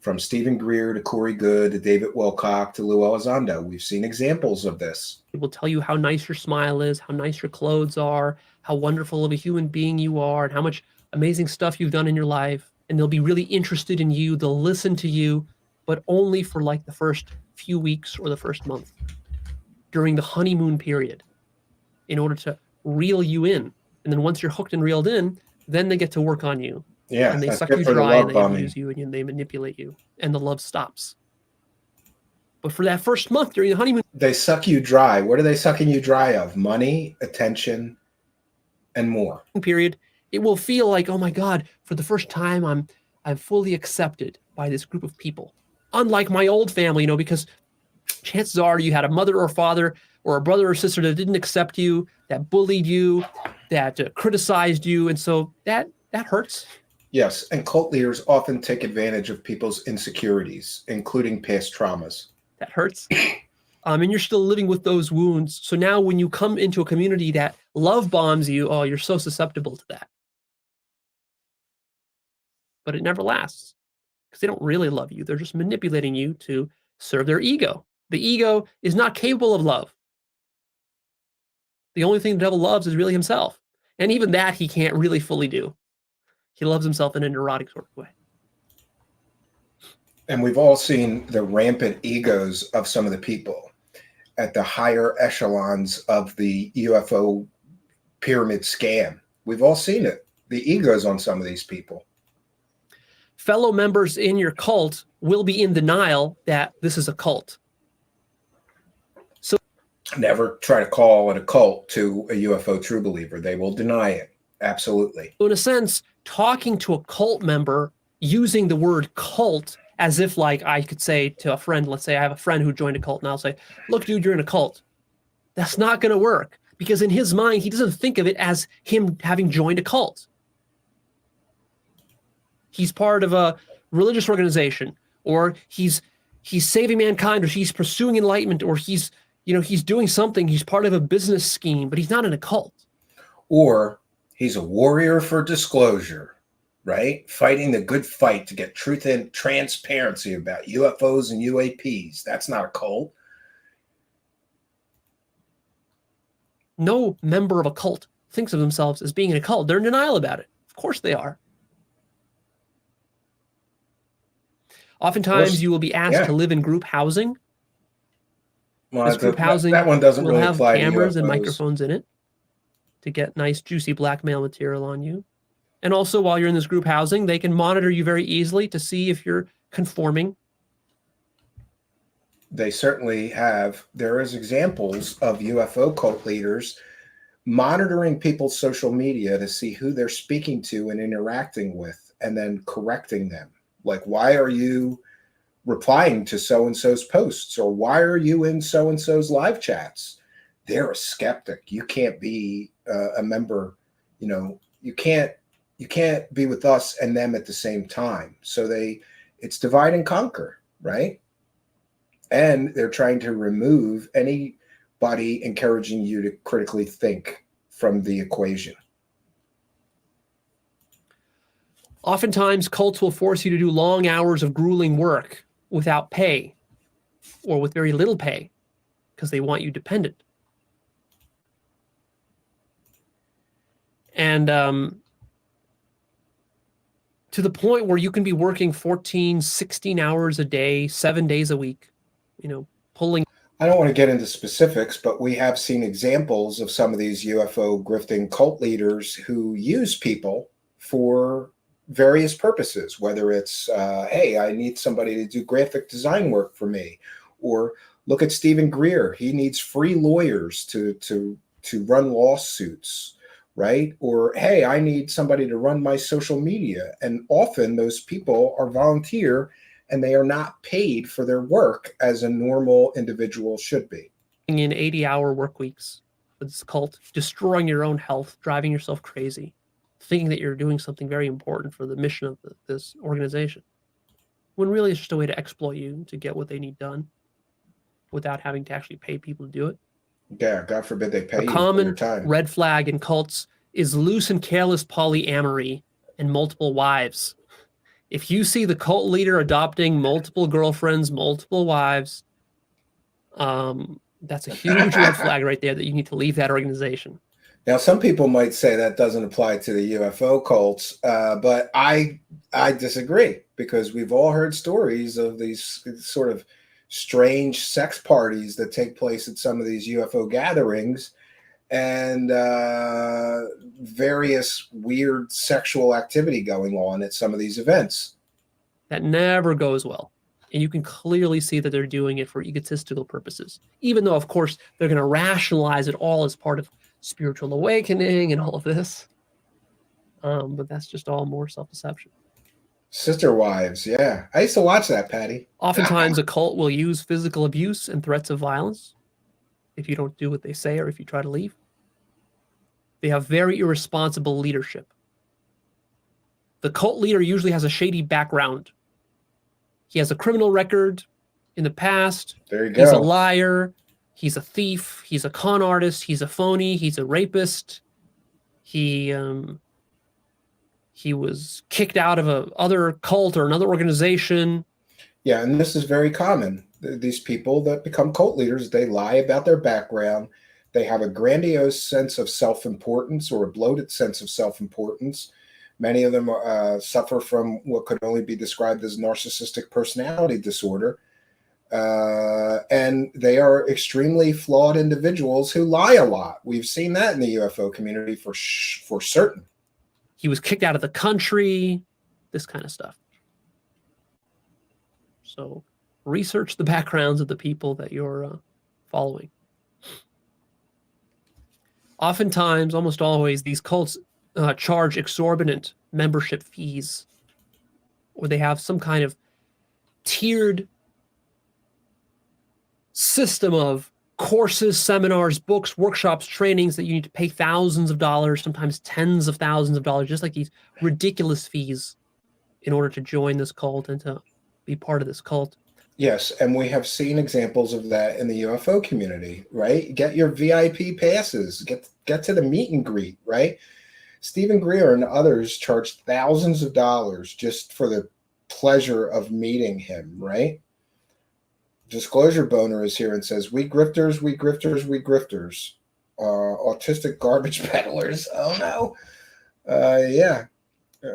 from Stephen Greer to Corey Good to David Wilcock to Lou Elizondo. We've seen examples of this. It will tell you how nice your smile is, how nice your clothes are, how wonderful of a human being you are, and how much amazing stuff you've done in your life. And they'll be really interested in you. They'll listen to you, but only for like the first few weeks or the first month during the honeymoon period, in order to reel you in. And then once you're hooked and reeled in, then they get to work on you. Yeah, and they that's suck good you for the dry love and they bombing. abuse you and they manipulate you, and the love stops. But for that first month during the honeymoon, They suck you dry. What are they sucking you dry of? Money, attention, and more. period, it will feel like, oh my God, for the first time I'm fully accepted by this group of people. Unlike my old family, because chances are you had a mother or father or a brother or sister that didn't accept you, that bullied you, that criticized you, and so that hurts. Yes, and cult leaders often take advantage of people's insecurities, including past traumas. That hurts. And you're still living with those wounds. So now when you come into a community that love bombs you, oh, you're so susceptible to that. But it never lasts, because they don't really love you. They're just manipulating you to serve their ego. The ego is not capable of love. The only thing the devil loves is really himself. And even that he can't really fully do. He loves himself in a neurotic sort of way. And we've all seen the rampant egos of some of the people at the higher echelons of the UFO pyramid scam. We've all seen it. The egos on some of these people. Fellow members in your cult will be in denial that this is a cult. So never try to call it a cult to a UFO true believer. They will deny it. Absolutely. in a sense, talking to a cult member using the word cult as if like I could say to a friend, let's say I have a friend who joined a cult, and I'll say, look, dude, you're in a cult. That's not going to work, because in his mind, he doesn't think of it as him having joined a cult. He's part of a religious organization, or he's saving mankind, or he's pursuing enlightenment, or he's doing something. He's part of a business scheme, but he's not in a cult. Or he's a warrior for disclosure, right? Fighting the good fight to get truth and transparency about UFOs and UAPs. That's not a cult. No member of a cult thinks of themselves as being in a cult. They're in denial about it. Of course they are. Oftentimes you will be asked to live in group housing. Well, this group housing that one doesn't will really have apply to cameras and UFOs. microphones in it to get nice, juicy blackmail material on you. And also, while you're in this group housing, they can monitor you very easily to see if you're conforming. They certainly have. There is examples of UFO cult leaders monitoring people's social media to see who they're speaking to and interacting with, and then correcting them. Like, why are you replying to so-and-so's posts? Or why are you in so-and-so's live chats? They're a skeptic. You can't be a member, you can't be with us and them at the same time. So it's divide and conquer, right? And they're trying to remove anybody encouraging you to critically think from the equation. Oftentimes, cults will force you to do long hours of grueling work without pay or with very little pay because they want you dependent. And to the point where you can be working 14, 16 hours a day, 7 days a week, pulling. I don't want to get into specifics, but we have seen examples of some of these UFO grifting cult leaders who use people for various purposes, whether it's, hey, I need somebody to do graphic design work for me, or look at Stephen Greer. He needs free lawyers to run lawsuits, right? Or, hey, I need somebody to run my social media. And often those people are volunteer and they are not paid for their work as a normal individual should be. In 80-hour work weeks with this cult, destroying your own health, driving yourself crazy, thinking that you're doing something very important for the mission of this organization, when really it's just a way to exploit you to get what they need done without having to actually pay people to do it. Yeah, God forbid they pay A you common for your time. red flag in cults is loose and careless polyamory and multiple wives. If you see the cult leader adopting multiple girlfriends, multiple wives, that's a huge red flag right there that you need to leave that organization. Now, some people might say that doesn't apply to the UFO cults, but I disagree, because we've all heard stories of these sort of strange sex parties that take place at some of these UFO gatherings, and various weird sexual activity going on at some of these events. That never goes well. And you can clearly see that they're doing it for egotistical purposes, even though, of course, they're going to rationalize it all as part of spiritual awakening and all of this. But that's just all more self-deception. Sister wives, yeah. I used to watch that, Patty. Oftentimes, a cult will use physical abuse and threats of violence if you don't do what they say or if you try to leave. They have very irresponsible leadership. The cult leader usually has a shady background. He has a criminal record in the past. There you go. He's a liar. He's a thief. He's a con artist. He's a phony. He's a rapist. He was kicked out of a other cult or another organization. Yeah, and this is very common. These people that become cult leaders, they lie about their background. They have a grandiose sense of self-importance, or a bloated sense of self-importance. Many of them suffer from what could only be described as narcissistic personality disorder. And they are extremely flawed individuals who lie a lot. We've seen that in the UFO community for certain. He was kicked out of the country, this kind of stuff. So research the backgrounds of the people that you're following. Oftentimes, almost always, these cults charge exorbitant membership fees, or they have some kind of tiered system of courses, seminars, books, workshops, trainings that you need to pay thousands of dollars, sometimes tens of thousands of dollars, just like these ridiculous fees in order to join this cult and to be part of this cult. Yes, and we have seen examples of that in the UFO community, right? Get your VIP passes, get to the meet and greet, right? Stephen Greer and others charged thousands of dollars just for the pleasure of meeting him, right? Disclosure Boner is here and says, we grifters, we grifters, we grifters. Autistic garbage peddlers. Oh no. Yeah.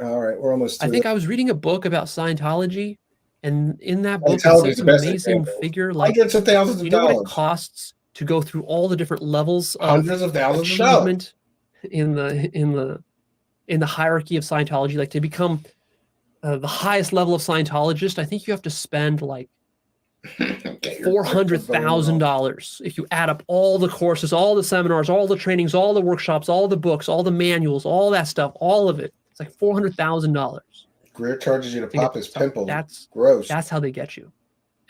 All right, we're almost through. I think I was reading a book about Scientology, and in that book, it said some amazing figure, like hundreds of thousands of know dollars. what it costs to go through all the different levels of hundreds of thousands of achievement in the hierarchy of Scientology, like to become the highest level of Scientologist. I think you have to spend like $400,000 if you add up all the courses, all the seminars, all the trainings, all the workshops, all the books, all the manuals, all that stuff, all of it. It's like $400,000. Greer charges you to pop his pimple. That's gross. That's how they get you.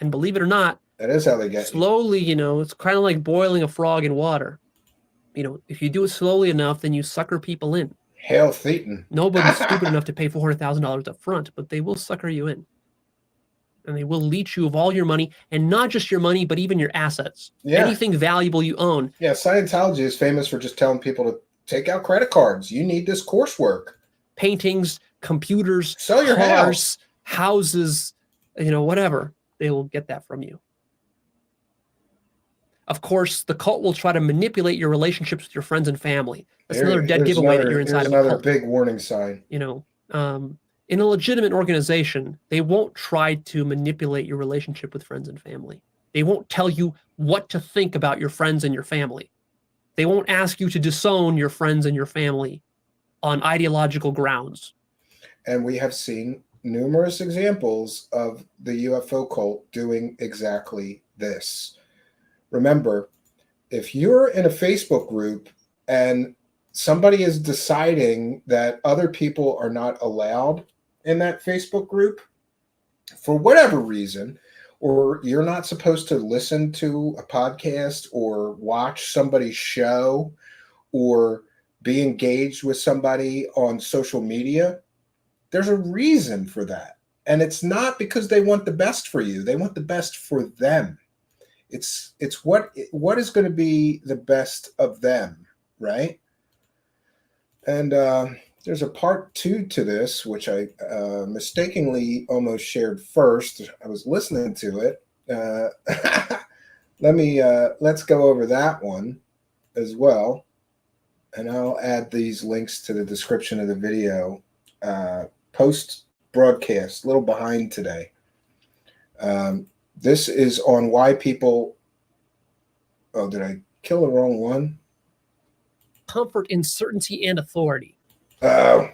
And believe it or not, that is how they get slowly, you know, it's kind of like boiling a frog in water. You know, if you do it slowly enough, then you sucker people in. Hail Thetan. Nobody's stupid enough to pay $400,000 up front, but they will sucker you in. And they will leech you of all your money, and not just your money, but even your assets. Yeah. Anything valuable you own. Yeah, Scientology is famous for just telling people to take out credit cards. You need this coursework. Paintings, computers, sell your cars, houses, you know, whatever. They will get that from you. Of course, the cult will try to manipulate your relationships with your friends and family. That's another dead giveaway that you're inside of a cult. Another big warning sign. You know, in a legitimate organization, they won't try to manipulate your relationship with friends and family. They won't tell you what to think about your friends and your family. They won't ask you to disown your friends and your family on ideological grounds. And we have seen numerous examples of the UFO cult doing exactly this. Remember, if you're in a Facebook group and somebody is deciding that other people are not allowed in that Facebook group for whatever reason, or you're not supposed to listen to a podcast or watch somebody's show or be engaged with somebody on social media, there's a reason for that. And it's not because they want the best for you. They want the best for them. It's what is going to be the best of them, right? And there's a part 2 to this, which I mistakenly almost shared first. I was listening to it. Let's go over that one as well. And I'll add these links to the description of the video. Post broadcast, a little behind today. This is on why people. Oh, did I kill the wrong one? Comfort in certainty and authority. Oh,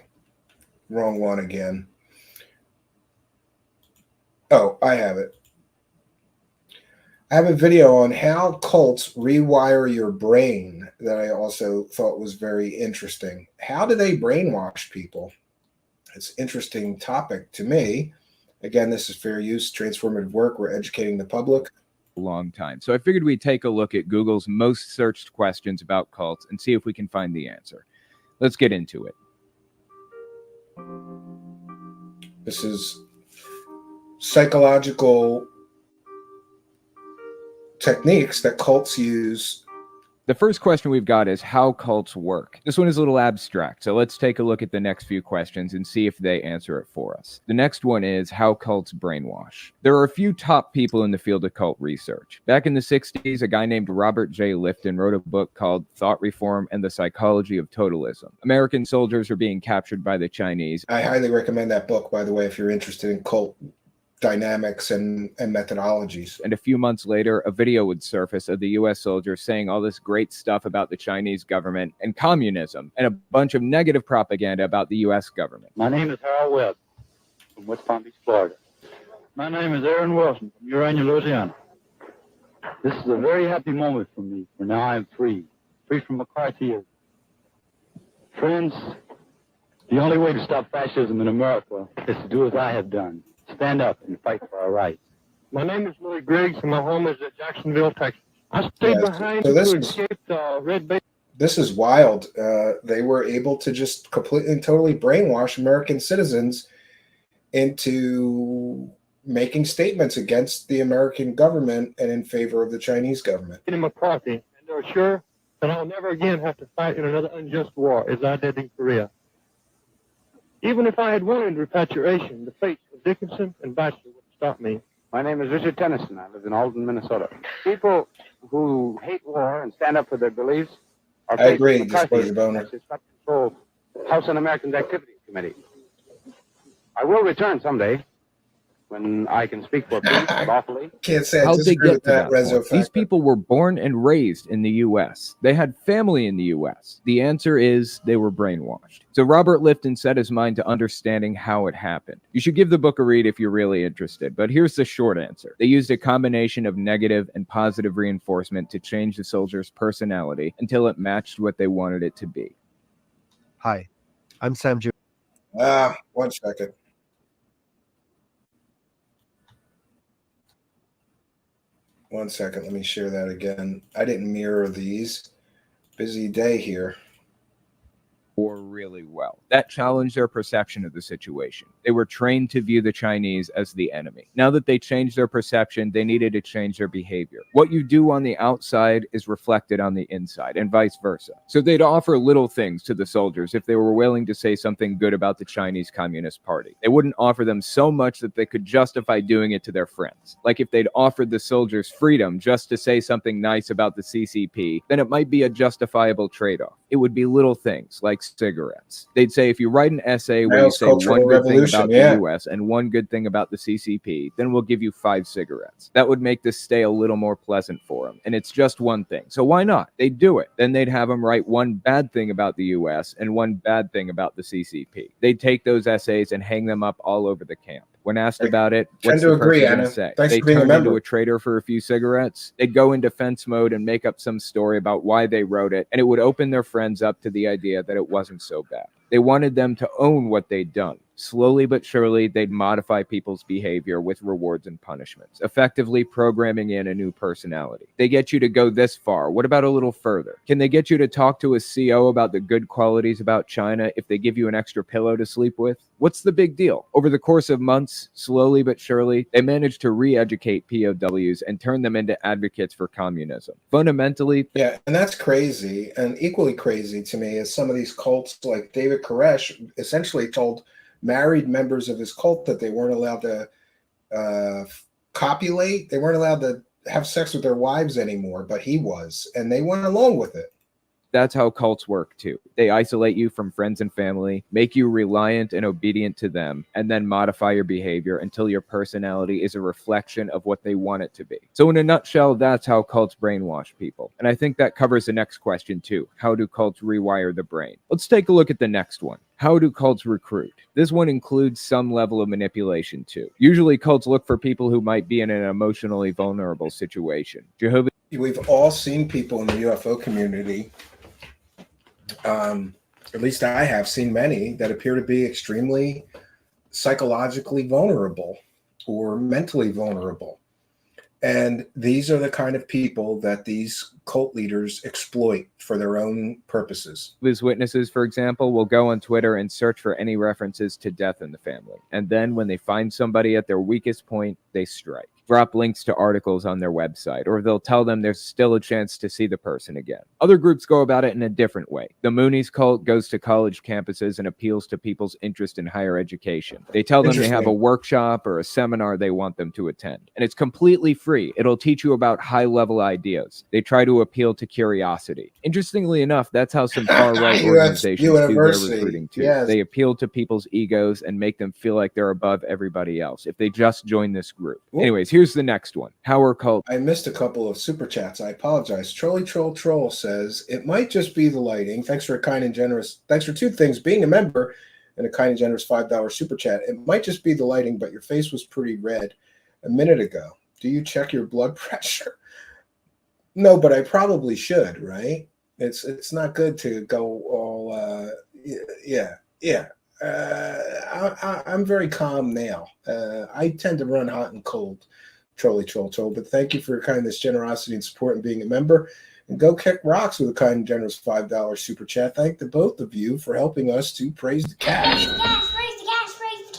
wrong one again. Oh, I have it. I have a video on how cults rewire your brain that I also thought was very interesting. How do they brainwash people? It's an interesting topic to me. Again, this is fair use, transformative work. We're educating the public. Long time. So I figured we'd take a look at Google's most searched questions about cults and see if we can find the answer. Let's get into it. This is psychological techniques that cults use. The first question we've got is how cults work. This one is a little abstract, so let's take a look at the next few questions and see if they answer it for us. The next one is how cults brainwash. There are a few top people in the field of cult research. Back in the 60s, a guy named Robert J. Lifton wrote a book called Thought Reform and the Psychology of Totalism. American soldiers are being captured by the Chinese. I highly recommend that book, by the way, if you're interested in cult dynamics and methodologies. And a few months later, a video would surface of the U.S. soldiers saying all this great stuff about the Chinese government and communism, and a bunch of negative propaganda about the U.S. government. My name is Harold Webb from West Palm Beach, Florida. My name is Aaron Wilson from Urania, Louisiana. This is a very happy moment for me, for now I am free from McCarthyism. Friends, the only way to stop fascism in America is to do as I have done. Stand up and fight for our rights. My name is Louis Griggs, and my home is at Jacksonville, Texas. I stayed Yeah, behind so this to is escape the red bait. this is wild. They were able to just completely and totally brainwash American citizens into making statements against the American government and in favor of the Chinese government. In McCarthy, and they're sure that I'll never again have to fight in another unjust war as I did in Korea. Even if I had wanted repatriation, the fate of Dickinson and Baxter would stop me. My name is Richard Tennyson. I live in Alden, Minnesota. People who hate war and stand up for their beliefs are I agree, facing McCarthy Disclosure Boner. as his control House Un-American Activities Committee. I will return someday when I can speak for peace lawfully. Can't say I How'd they disagree get with to that, that Rezo point? These people were born and raised in the U.S. They had family in the U.S. The answer is they were brainwashed. So Robert Lifton set his mind to understanding how it happened. You should give the book a read if you're really interested, but here's the short answer. They used a combination of negative and positive reinforcement to change the soldier's personality until it matched what they wanted it to be. Hi, I'm Sam Ju. 1 second. One second, let me share that again. I didn't mirror these. Busy day here. Or really well. That challenged their perception of the situation. They were trained to view the Chinese as the enemy. Now that they changed their perception, they needed to change their behavior. What you do on the outside is reflected on the inside, and vice versa. So they'd offer little things to the soldiers if they were willing to say something good about the Chinese Communist Party. They wouldn't offer them so much that they could justify doing it to their friends. Like if they'd offered the soldiers freedom just to say something nice about the CCP, then it might be a justifiable trade-off. It would be little things like cigarettes. They'd say if you write an essay where you say one good thing about the US and one good thing about the CCP, then we'll give you 5 cigarettes. That would make this stay a little more pleasant for them. And it's just one thing. So why not? They'd do it. Then they'd have them write one bad thing about the US and one bad thing about the CCP. They'd take those essays and hang them up all over the camp. When asked about it, what's the person going to say? They turned into a traitor for a few cigarettes. They'd go in defense mode and make up some story about why they wrote it, and it would open their friends up to the idea that it wasn't so bad. They wanted them to own what they'd done. Slowly but surely, they'd modify people's behavior with rewards and punishments, effectively programming in a new personality. They get you to go this far. What about a little further? Can they get you to talk to a CO about the good qualities about China if they give you an extra pillow to sleep with? What's the big deal? Over the course of months, slowly but surely, they managed to re-educate POWs and turn them into advocates for communism. Fundamentally, yeah, and that's crazy. And equally crazy to me is some of these cults, like David Koresh essentially told married members of his cult that they weren't allowed to copulate. They weren't allowed to have sex with their wives anymore, but he was, and they went along with it. That's how cults work too. They isolate you from friends and family, make you reliant and obedient to them, and then modify your behavior until your personality is a reflection of what they want it to be. So in a nutshell, that's how cults brainwash people. And I think that covers the next question too. How do cults rewire the brain? Let's take a look at the next one. How do cults recruit? This one includes some level of manipulation too. Usually cults look for people who might be in an emotionally vulnerable situation. We've all seen people in the UFO community, at least I have seen many, that appear to be extremely psychologically vulnerable or mentally vulnerable. And these are the kind of people that these cult leaders exploit for their own purposes. His witnesses, for example, will go on Twitter and search for any references to death in the family. And then when they find somebody at their weakest point, they strike. Drop links to articles on their website, or they'll tell them there's still a chance to see the person again. Other groups go about it in a different way. The Moonies cult goes to college campuses and appeals to people's interest in higher education. They tell them they have a workshop or a seminar they want them to attend. And it's completely free. It'll teach you about high-level ideas. They try to appeal to curiosity. Interestingly enough, that's how some far-right organizations do their recruiting too. Yes. They appeal to people's egos and make them feel like they're above everybody else if they just join this group. Anyways, here's the next one. How are cults? I missed a couple of super chats. I apologize. Troll says, it might just be the lighting. Thanks for two things, being a member and a kind and generous $5 super chat. It might just be the lighting, but your face was pretty red a minute ago. Do you check your blood pressure? No, but I probably should, right? It's not good to go all, I'm very calm now. I tend to run hot and cold. Trolly troll troll. But thank you for your kindness, generosity, and support, and being a member. And go kick rocks with a kind and generous $5 super chat. Thank the both of you for helping us to praise the cash. Praise the cash, praise the cash, praise the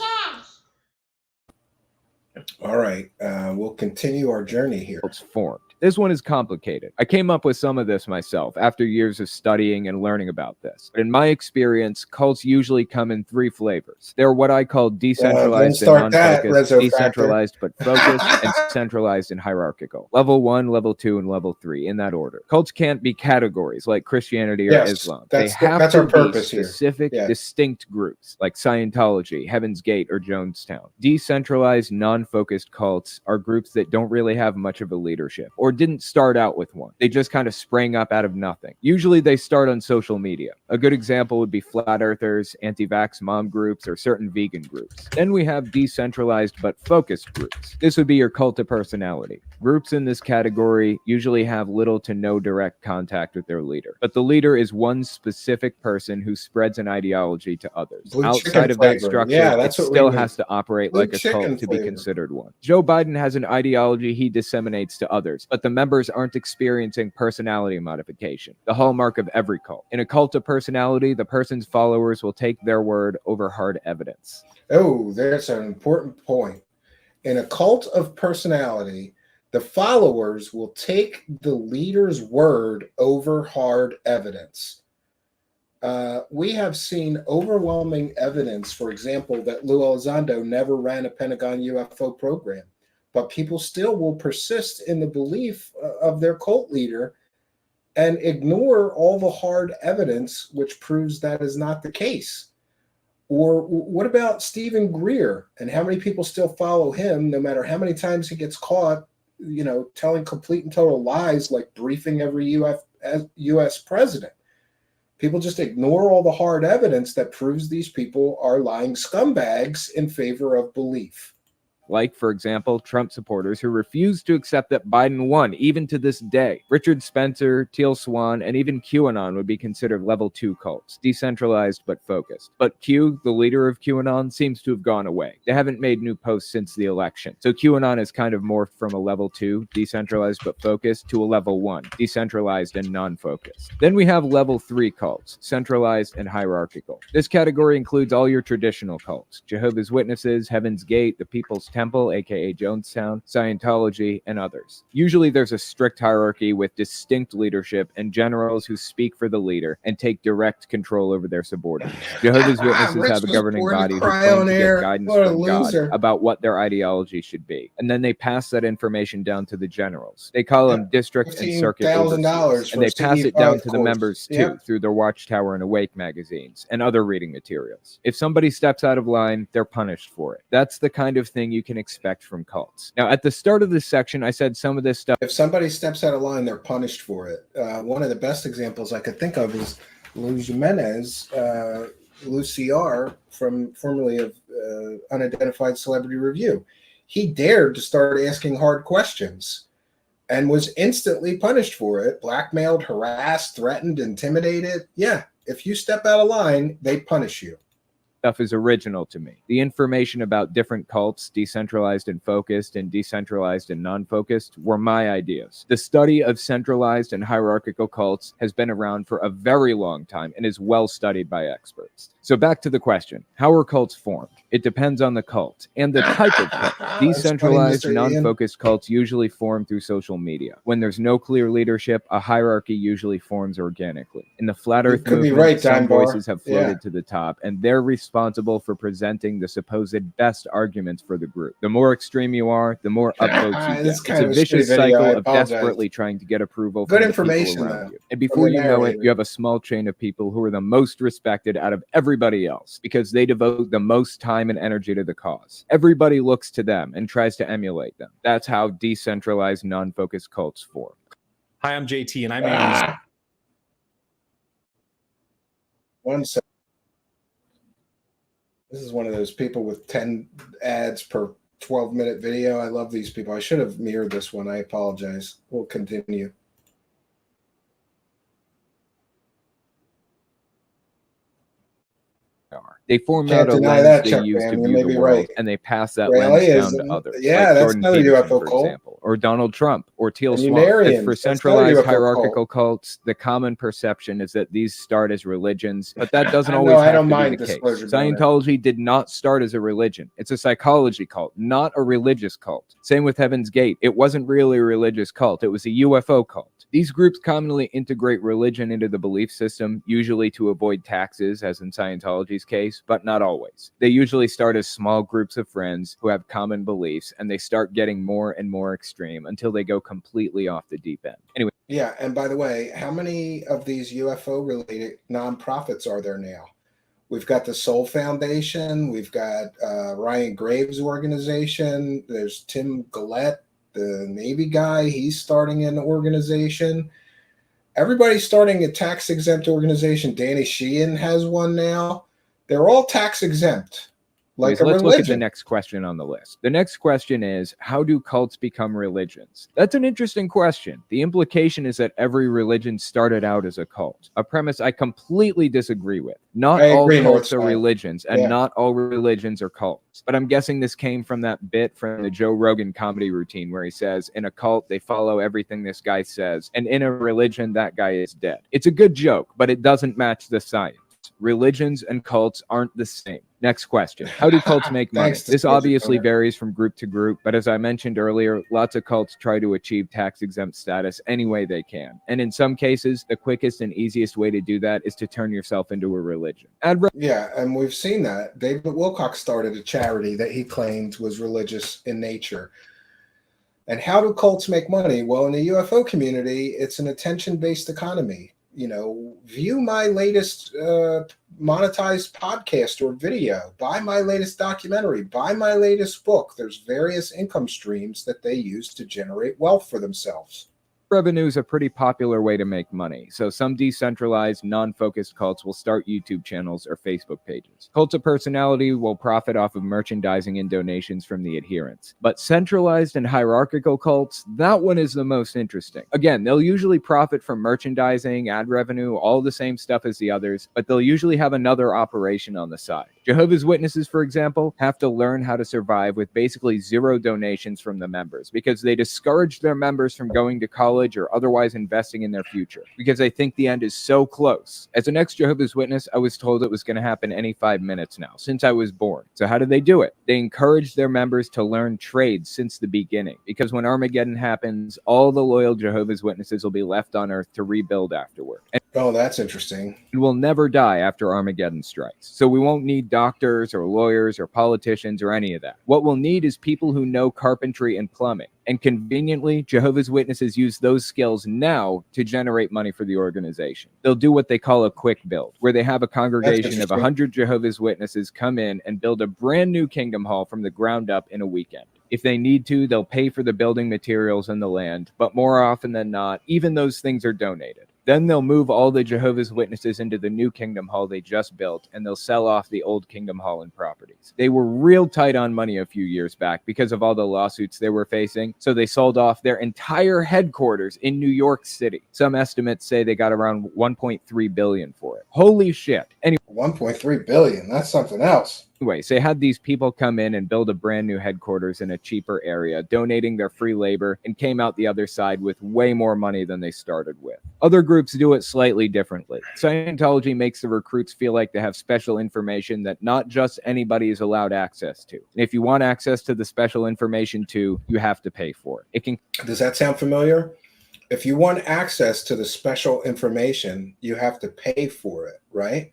cash. All right, we'll continue our journey here. It's formed. This one is complicated. I came up with some of this myself after years of studying and learning about this. But in my experience, cults usually come in 3 flavors. They're what I call decentralized and non-focused, decentralized but focused, and centralized and hierarchical. Level 1, level 2, and level 3 in that order. Cults can't be categories like Christianity or Islam. They have to be specific, distinct groups like Scientology, Heaven's Gate, or Jonestown. Decentralized, non-focused cults are groups that don't really have much of a leadership, or didn't start out with one. They just kind of sprang up out of nothing. Usually they start on social media. A good example would be flat earthers, anti-vax mom groups, or certain vegan groups. Then we have decentralized but focused groups. This would be your cult of personality. Groups in this category usually have little to no direct contact with their leader, but the leader is one specific person who spreads an ideology to others. Outside of that structure, it still has to operate like a cult to be considered one. Joe Biden has an ideology he disseminates to others, but the members aren't experiencing personality modification, the hallmark of every cult. In a cult of personality, the person's followers will take their word over hard evidence. Oh, that's an important point. In a cult of personality, the followers will take the leader's word over hard evidence. We have seen overwhelming evidence, for example, that Lou Elizondo never ran a Pentagon UFO program, but people still will persist in the belief of their cult leader and ignore all the hard evidence which proves that is not the case. Or what about Stephen Greer, and how many people still follow him no matter how many times he gets caught, you know, telling complete and total lies, like briefing every U.S. president? People just ignore all the hard evidence that proves these people are lying scumbags in favor of belief. Like, for example, Trump supporters who refuse to accept that Biden won, even to this day. Richard Spencer, Teal Swan, and even QAnon would be considered level 2 cults, decentralized but focused. But Q, the leader of QAnon, seems to have gone away. They haven't made new posts since the election. So QAnon has kind of morphed from a level 2, decentralized but focused, to a level 1, decentralized and non-focused. Then we have level 3 cults, centralized and hierarchical. This category includes all your traditional cults: Jehovah's Witnesses, Heaven's Gate, the People's Temple, aka Jonestown, Scientology, and others. Usually there's a strict hierarchy with distinct leadership and generals who speak for the leader and take direct control over their subordinates. Jehovah's Witnesses have a governing body who claim to get guidance from God about what their ideology should be, and then they pass that information down to the generals. They call them district and circuit overseers, and they pass it down to the members too, through their Watchtower and Awake magazines and other reading materials. If somebody steps out of line, they're punished for it. That's the kind of thing you can expect from cults. Now, at the start of this section, I said some of this stuff. If somebody steps out of line, they're punished for it. One of the best examples I could think of is Lou Jimenez, Lou CR, formerly of Unidentified Celebrity Review. He dared to start asking hard questions and was instantly punished for it, blackmailed, harassed, threatened, intimidated. Yeah, if you step out of line, they punish you. Stuff is original to me. The information about different cults, decentralized and focused, and decentralized and non-focused, were my ideas. The study of centralized and hierarchical cults has been around for a very long time and is well studied by experts. So back to the question, how are cults formed? It depends on the cult and the type of cult. Decentralized, non-focused cults usually form through social media. When there's no clear leadership, a hierarchy usually forms organically. In the Flat Earth movement, some voices have floated to the top, and they're responsible for presenting the supposed best arguments for the group. The more extreme you are, the more upvotes you get. It's a vicious cycle of desperately trying to get approval from the people around you. And before you know it, you have a small chain of people who are the most respected out of everybody else because they devote the most time and energy to the cause. Everybody looks to them and tries to emulate them. That's how decentralized, non-focused cults form. Hi, I'm JT, and I'm a... One second. This is one of those people with 10 ads per 12-minute video. I love these people. I should have mirrored this one. I apologize. We'll continue. They form Can't out a deny lens that, they Chuck, use to man. You view may the be world, right. and they pass that Rayleigh lens down to is, others, yeah, like that's Jordan another Peterson, UFO for cult. example, or Donald Trump, or Teal And Swan. As Unarians, for that's another centralized UFO hierarchical cult. cults, the common perception is that these start as religions, but that doesn't I always know, I have don't to be mind the case. disclosure, brother. Scientology did not start as a religion. It's a psychology cult, not a religious cult. Same with Heaven's Gate. It wasn't really a religious cult. It was a UFO cult. These groups commonly integrate religion into the belief system, usually to avoid taxes, as in Scientology's case, but not always. They usually start as small groups of friends who have common beliefs, and they start getting more and more extreme until they go completely off the deep end. Anyway. Yeah, and by the way, how many of these UFO-related nonprofits are there now? We've got the Soul Foundation. We've got Ryan Graves' organization. There's Tim Gillette, the Navy guy. He's starting an organization. Everybody's starting a tax-exempt organization. Danny Sheehan has one now. They're all tax-exempt, like a Let's look at the religion. next question on the list. The next question is, how do cults become religions? That's an interesting question. The implication is that every religion started out as a cult, a premise I completely disagree with. Not I all agree, cults are Northside. religions, and Yeah. not all religions are cults. But I'm guessing this came from that bit from the Joe Rogan comedy routine where he says, in a cult, they follow everything this guy says, and in a religion, that guy is dead. It's a good joke, but it doesn't match the science. Religions and cults aren't the same. Next question. How do cults make money? Thanks, This Disclosure obviously Corner. varies from group to group, but as I mentioned earlier, lots of cults try to achieve tax-exempt status any way they can. And in some cases, the quickest and easiest way to do that is to turn yourself into a religion. Yeah, and we've seen that. David Wilcox started a charity that he claimed was religious in nature. And how do cults make money? Well, in the UFO community, it's an attention-based economy. You know, view my latest monetized podcast or video, buy my latest documentary, buy my latest book. There's various income streams that they use to generate wealth for themselves. Revenue is a pretty popular way to make money, so some decentralized, non-focused cults will start YouTube channels or Facebook pages. Cults of personality will profit off of merchandising and donations from the adherents. But centralized and hierarchical cults, that one is the most interesting. Again, they'll usually profit from merchandising, ad revenue, all the same stuff as the others, but they'll usually have another operation on the side. Jehovah's Witnesses, for example, have to learn how to survive with basically zero donations from the members because they discourage their members from going to college or otherwise investing in their future because they think the end is so close. As an ex-Jehovah's Witness, I was told it was going to happen any 5 minutes now, since I was born. So how do they do it? They encourage their members to learn trades since the beginning, because when Armageddon happens, all the loyal Jehovah's Witnesses will be left on Earth to rebuild afterward. Oh, that's interesting. And we'll never die after Armageddon strikes. So we won't need doctors or lawyers or politicians or any of that. What we'll need is people who know carpentry and plumbing. And conveniently, Jehovah's Witnesses use those skills now to generate money for the organization. They'll do what they call a quick build, where they have a congregation of 100 Jehovah's Witnesses come in and build a brand new kingdom hall from the ground up in a weekend. If they need to, they'll pay for the building materials and the land, but more often than not, even those things are donated. Then they'll move all the Jehovah's Witnesses into the new Kingdom Hall they just built, and they'll sell off the old Kingdom Hall and properties. They were real tight on money a few years back because of all the lawsuits they were facing, so they sold off their entire headquarters in New York City. Some estimates say they got around $1.3 billion for it. Holy shit. Anyway, $1.3 billion, that's something else. Anyway, so they had these people come in and build a brand new headquarters in a cheaper area, donating their free labor, and came out the other side with way more money than they started with. Other groups do it slightly differently. Scientology makes the recruits feel like they have special information that not just anybody is allowed access to. And if you want access to the special information too, you have to pay for it. Does that sound familiar? If you want access to the special information, you have to pay for it, right?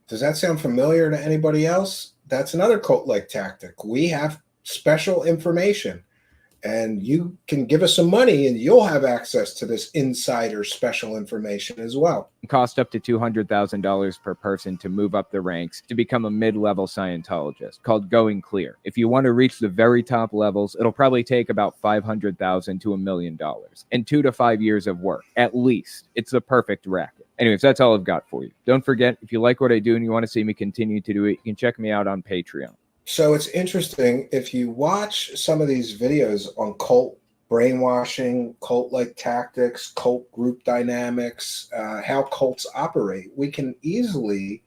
Does that sound familiar to anybody else? That's another cult-like tactic. We have special information, and you can give us some money and you'll have access to this insider special information as well. It costs up to $200,000 per person to move up the ranks to become a mid-level Scientologist, called Going Clear. If you want to reach the very top levels, it'll probably take about $500,000 to $1 million and 2 to 5 years of work, at least. It's the perfect racket. Anyways, that's all I've got for you. Don't forget, if you like what I do and you want to see me continue to do it, you can check me out on Patreon. So it's interesting, if you watch some of these videos on cult brainwashing, cult-like tactics, cult group dynamics, how cults operate, we can easily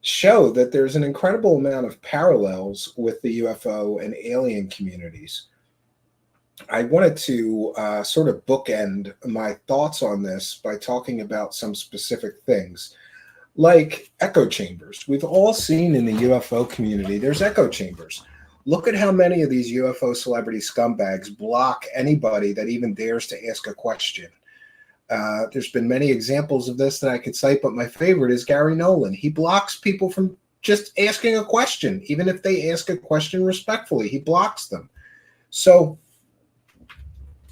show that there's an incredible amount of parallels with the UFO and alien communities. I wanted to sort of bookend my thoughts on this by talking about some specific things, like echo chambers. We've all seen in the UFO community, there's echo chambers. Look at how many of these UFO celebrity scumbags block anybody that even dares to ask a question. There's been many examples of this that I could cite, but my favorite is Gary Nolan. He blocks people from just asking a question. Even if they ask a question respectfully, he blocks them. So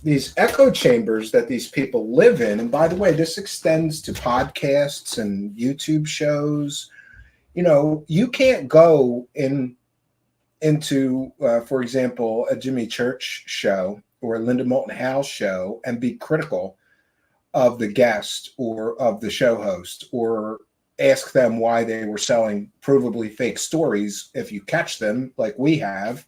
these echo chambers that these people live in, and by the way, this extends to podcasts and YouTube shows. You know, you can't go into, for example, a Jimmy Church show or a Linda Moulton Howe show and be critical of the guest or of the show host, or ask them why they were selling provably fake stories if you catch them like we have.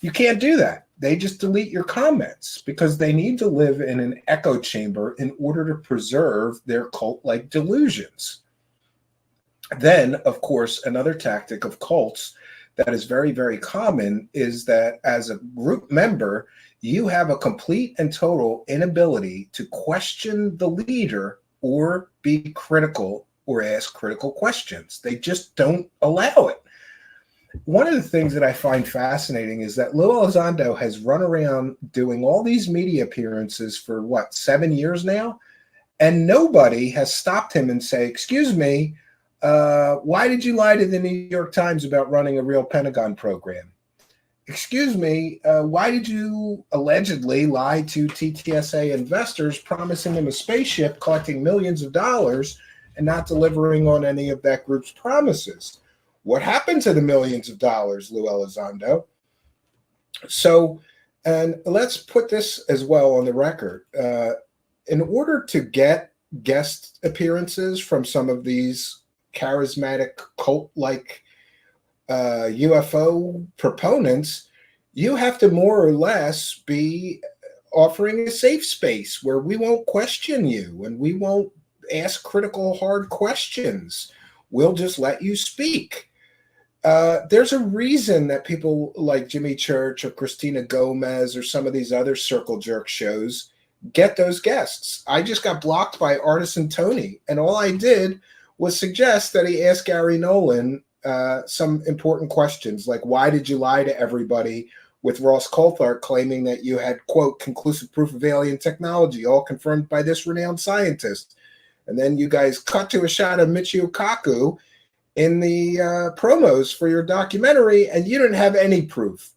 You can't do that. They just delete your comments because they need to live in an echo chamber in order to preserve their cult-like delusions. Then, of course, another tactic of cults that is very, very common is that as a group member, you have a complete and total inability to question the leader or be critical or ask critical questions. They just don't allow it. One of the things that I find fascinating is that Lou Elizondo has run around doing all these media appearances for, 7 years now? And nobody has stopped him and say, excuse me, why did you lie to the New York Times about running a real Pentagon program? Excuse me, why did you allegedly lie to TTSA investors, promising them a spaceship, collecting millions of dollars, and not delivering on any of that group's promises? What happened to the millions of dollars, Lou Elizondo? So, and let's put this as well on the record. In order to get guest appearances from some of these charismatic cult-like UFO proponents, you have to more or less be offering a safe space where we won't question you and we won't ask critical, hard questions. We'll just let you speak. There's a reason that people like Jimmy Church or Christina Gomez or some of these other circle jerk shows get those guests. I just got blocked by Artisan Tony, and all I did was suggest that he ask Gary Nolan some important questions, like why did you lie to everybody with Ross Coulthart claiming that you had, quote, conclusive proof of alien technology, all confirmed by this renowned scientist. And then you guys cut to a shot of Michio Kaku in the promos for your documentary, and you didn't have any proof.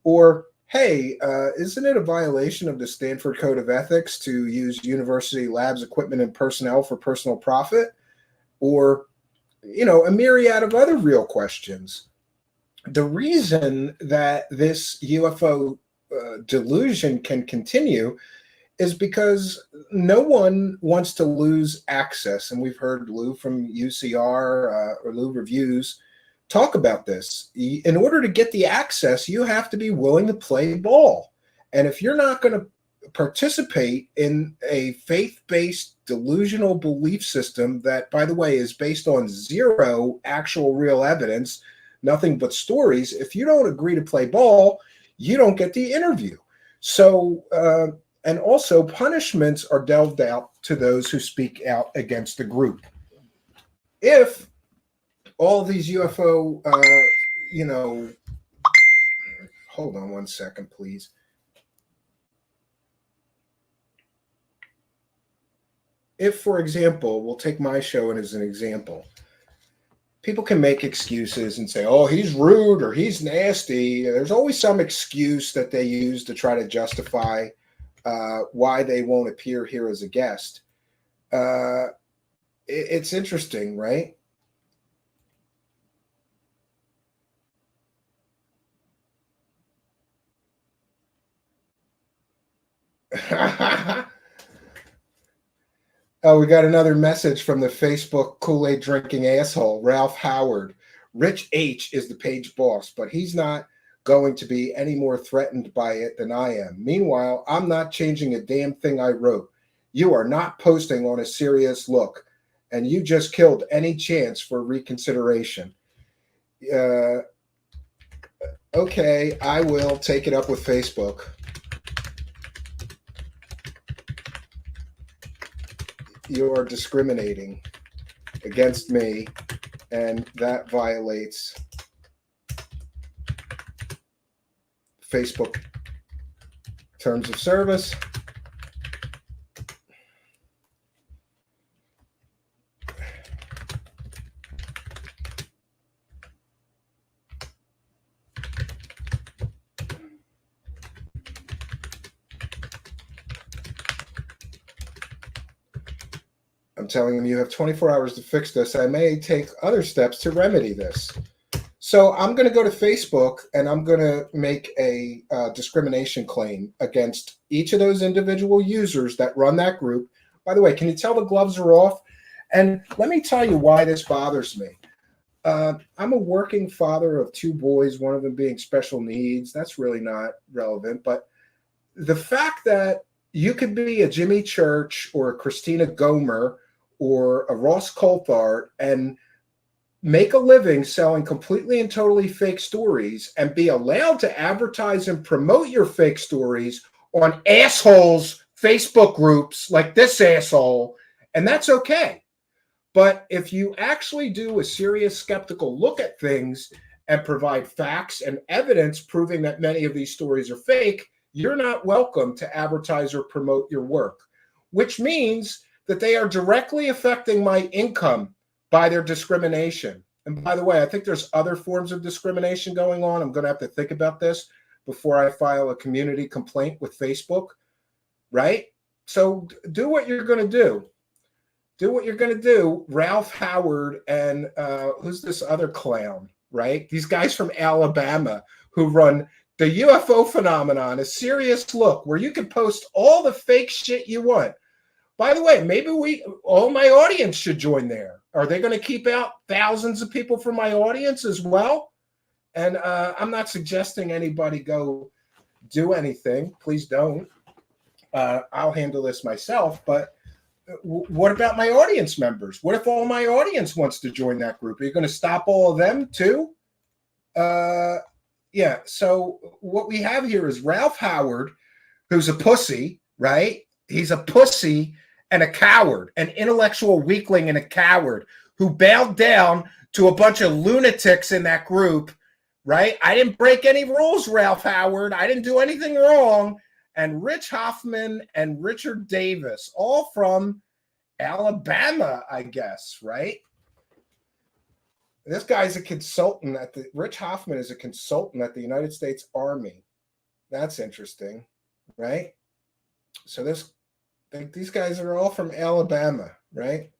Or, hey, isn't it a violation of the Stanford Code of Ethics to use university labs, equipment, and personnel for personal profit? Or, you know, a myriad of other real questions. The reason that this UFO delusion can continue is because no one wants to lose access. And we've heard Lou from UCR or Lou Reviews talk about this. In order to get the access, you have to be willing to play ball. And if you're not going to participate in a faith-based delusional belief system that, by the way, is based on zero actual real evidence, nothing but stories, if you don't agree to play ball, you don't get the interview. So, and also punishments are dealt out to those who speak out against the group. If all these UFO, you know, hold on one second, please. If, for example, we'll take my show as an example, people can make excuses and say, oh, he's rude or he's nasty. There's always some excuse that they use to try to justify why they won't appear here as a guest. It's interesting, right? Oh, we got another message from the Facebook Kool-Aid drinking asshole, Ralph Howard. Rich H is the page boss, but he's not going to be any more threatened by it than I am. Meanwhile, I'm not changing a damn thing I wrote. You are not posting on a serious look. and you just killed any chance for reconsideration. Okay, I will take it up with Facebook. You're discriminating against me, and that violates Facebook terms of service. I'm telling him you have 24 hours to fix this. I may take other steps to remedy this. So I'm going to go to Facebook and I'm going to make a discrimination claim against each of those individual users that run that group. By the way, can you tell the gloves are off? And let me tell you why this bothers me. I'm a working father of 2 boys, one of them being special needs. That's really not relevant. But the fact that you could be a Jimmy Church or a Christina Gomer or a Ross Coulthard and make a living selling completely and totally fake stories and be allowed to advertise and promote your fake stories on assholes Facebook groups like this asshole, and that's okay. But if you actually do a serious skeptical look at things and provide facts and evidence proving that many of these stories are fake, you're not welcome to advertise or promote your work, which means that they are directly affecting my income by their discrimination. And by the way, I think there's other forms of discrimination going on. I'm going to have to think about this before I file a community complaint with Facebook, right? So do what you're going to do. Do what you're going to do. Ralph Howard and who's this other clown, right? These guys from Alabama who run the UFO Phenomenon, a serious look where you can post all the fake shit you want. By the way, maybe all my audience should join there. Are they going to keep out thousands of people from my audience as well? And I'm not suggesting anybody go do anything. Please don't. I'll handle this myself. But what about my audience members? What if all my audience wants to join that group? Are you going to stop all of them too? Yeah. So what we have here is Ralph Howard, who's a pussy, right? He's a pussy and a coward, an intellectual weakling and a coward who bowed down to a bunch of lunatics in that group, right? I didn't break any rules, Ralph Howard. I didn't do anything wrong. And Rich Hoffman and Richard Davis, all from Alabama, I guess, right? This guy's a consultant Rich Hoffman is a consultant at the United States Army. That's interesting, right? So these guys are all from Alabama, right?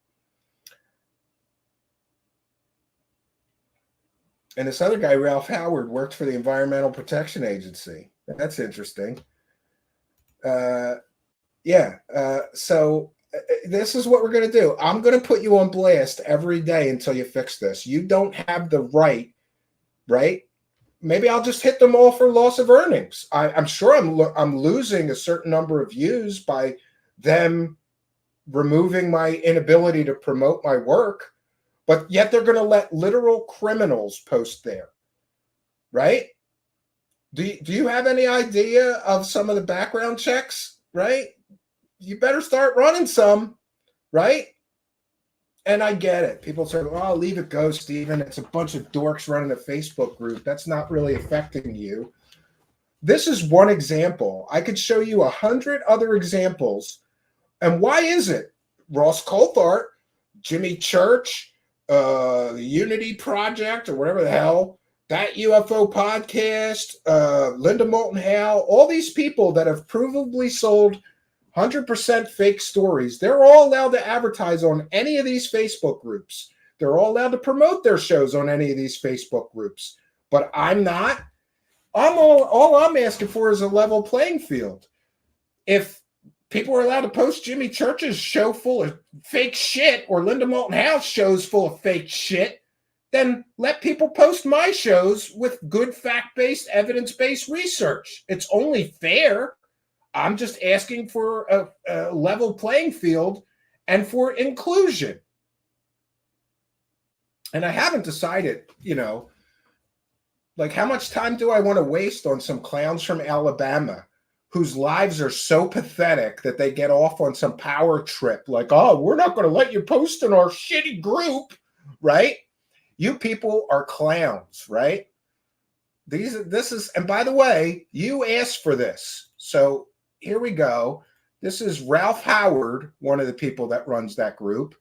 And this other guy, Ralph Howard, worked for the Environmental Protection Agency. That's interesting. So this is what we're going to do. I'm going to put you on blast every day until you fix this. You don't have the right? Maybe I'll just hit them all for loss of earnings. I'm sure I'm losing a certain number of views by them removing my inability to promote my work, but yet they're going to let literal criminals post there, right? Do you have any idea of some of the background checks, right? You better start running some, right? And I get it. People say, oh, leave it go, Stephen. It's a bunch of dorks running a Facebook group. That's not really affecting you. This is one example. I could show you 100 other examples. And why is it? Ross Coulthard, Jimmy Church, the Unity Project, or whatever the hell, that UFO podcast, Linda Moulton Howe, all these people that have provably sold 100% fake stories, they're all allowed to advertise on any of these Facebook groups. They're all allowed to promote their shows on any of these Facebook groups. But I'm not. All I'm asking for is a level playing field. If people are allowed to post Jimmy Church's show full of fake shit or Linda Moulton Howe's shows full of fake shit, then let people post my shows with good fact-based, evidence-based research. It's only fair. I'm just asking for a level playing field and for inclusion, And I haven't decided, you know, like how much time do I want to waste on some clowns from Alabama whose lives are so pathetic that they get off on some power trip like, oh, we're not going to let you post in our shitty group, right? You people are clowns, right? This is, and by the way, you asked for this. So here we go. This is Ralph Howard, one of the people that runs that group.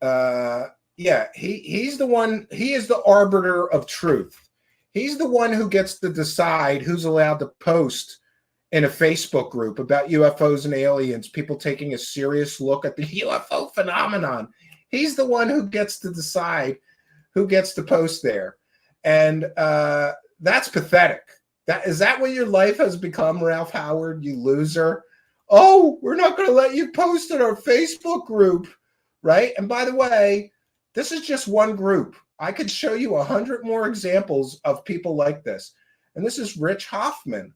Yeah, he's the one, he is the arbiter of truth. He's the one who gets to decide who's allowed to post in a Facebook group about UFOs and aliens, people taking a serious look at the UFO phenomenon. He's the one who gets to decide who gets to post there. And that's pathetic. Is that what your life has become, Ralph Howard, you loser? Oh, we're not going to let you post in our Facebook group, right? And by the way, this is just one group. I could show you 100 more examples of people like this. And this is Rich Hoffman,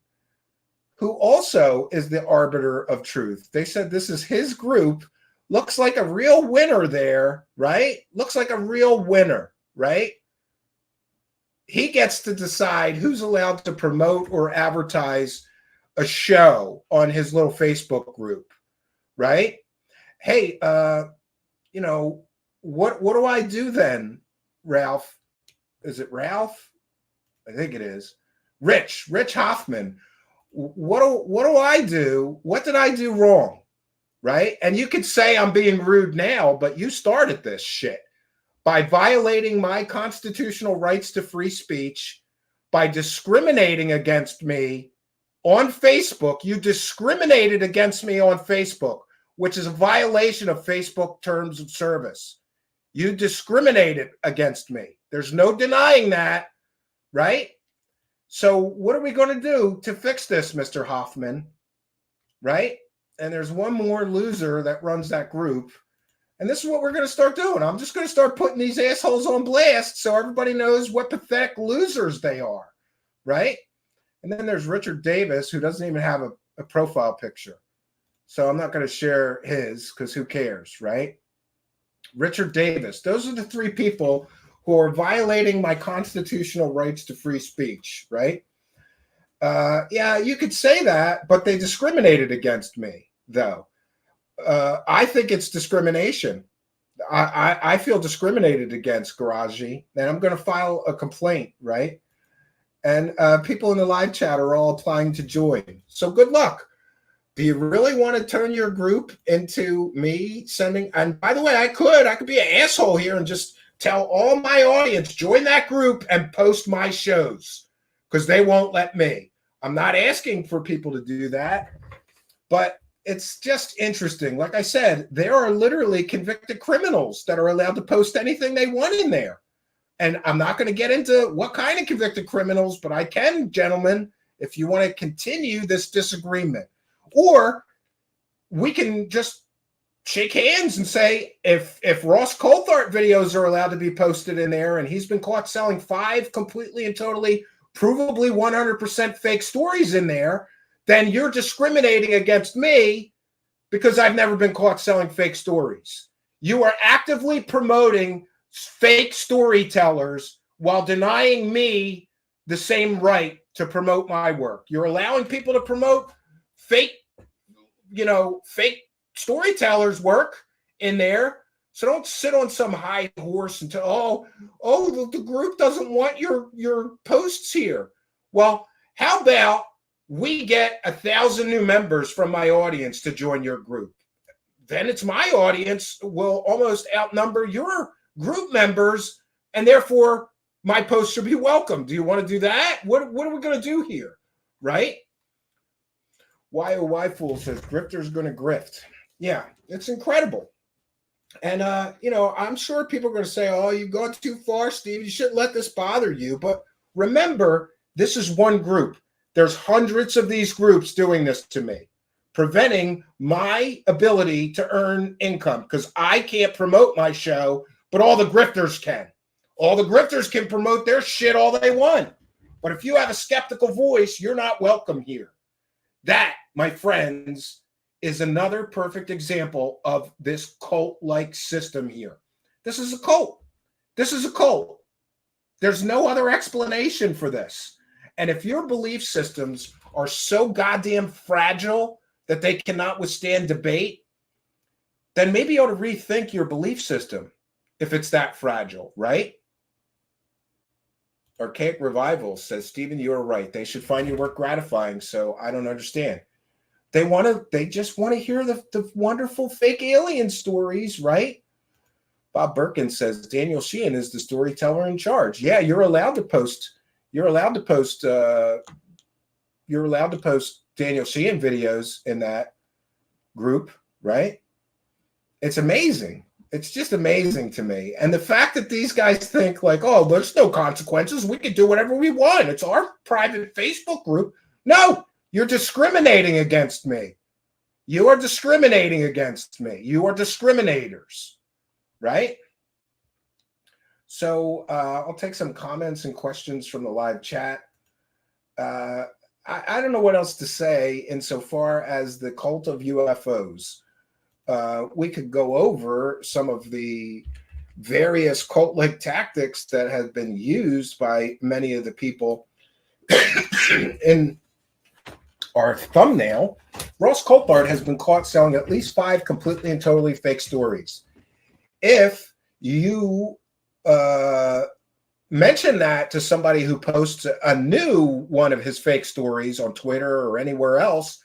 who also is the arbiter of truth. They said this is his group. Looks like a real winner there, right? Looks like a real winner, right? He gets to decide who's allowed to promote or advertise a show on his little Facebook group, right? Hey, you know, what do I do then, Ralph? Is it Ralph? I think it is. Rich Hoffman. What do I do? What did I do wrong? Right? And you could say I'm being rude now, but you started this shit by violating my constitutional rights to free speech, by discriminating against me on Facebook. You discriminated against me on Facebook, which is a violation of Facebook terms of service. You discriminated against me. There's no denying that, right? So what are we going to do to fix this, Mr. Hoffman? Right? And there's one more loser that runs that group. And this is what we're going to start doing. I'm just going to start putting these assholes on blast so everybody knows what pathetic losers they are. Right? And then there's Richard Davis, who doesn't even have a profile picture. So I'm not going to share his because who cares, right? Richard Davis. Those are the three people who are violating my constitutional rights to free speech, right? Yeah, you could say that, but they discriminated against me, though. I think it's discrimination. I feel discriminated against, Garaji, and I'm going to file a complaint, right? And people in the live chat are all applying to join. So good luck. Do you really want to turn your group into me sending? And by the way, I could be an asshole here and just tell all my audience, join that group and post my shows because they won't let me. I'm not asking for people to do that, but it's just interesting. Like I said, there are literally convicted criminals that are allowed to post anything they want in there. And I'm not going to get into what kind of convicted criminals, but I can, gentlemen, if you want to continue this disagreement. Or we can just shake hands and say, if Ross Coulthart videos are allowed to be posted in there and he's been caught selling 5 completely and totally provably 100% fake stories in there, then you're discriminating against me because I've never been caught selling fake stories. You are actively promoting fake storytellers while denying me the same right to promote my work. You're allowing people to promote fake storytellers' work in there. So don't sit on some high horse and tell, the group doesn't want your posts here. Well, how about we get 1,000 new members from my audience to join your group? Then it's my audience will almost outnumber your group members, and therefore my posts should be welcome. Do you want to do that? What are we going to do here, right? YOY Fool says, grifter's going to grift. Yeah, it's incredible. And, I'm sure people are going to say, oh, you've gone too far, Steve. You shouldn't let this bother you. But remember, this is one group. There's hundreds of these groups doing this to me, preventing my ability to earn income because I can't promote my show, but all the grifters can. All the grifters can promote their shit all they want. But if you have a skeptical voice, you're not welcome here. That, my friends, is another perfect example of this cult-like system here. This is a cult. This is a cult. There's no other explanation for this. And if your belief systems are so goddamn fragile that they cannot withstand debate, then maybe you ought to rethink your belief system if it's that fragile, right? Archaic Revival says, Stephen, you're right. They should find your work gratifying, so I don't understand. They just want to hear the wonderful fake alien stories, right? Bob Birkin says, Daniel Sheehan is the storyteller in charge. Yeah, you're allowed to post Daniel Sheehan videos in that group, right? It's amazing. It's just amazing to me. And the fact that these guys think like, oh, there's no consequences. We can do whatever we want. It's our private Facebook group. No, you're discriminating against me. You are discriminating against me. You are discriminators, right? So I'll take some comments and questions from the live chat. I don't know what else to say insofar as the cult of UFOs. We could go over some of the various cult-like tactics that have been used by many of the people in our thumbnail. Ross Coulthard has been caught selling at least 5 completely and totally fake stories. If you mention that to somebody who posts a new one of his fake stories on Twitter or anywhere else,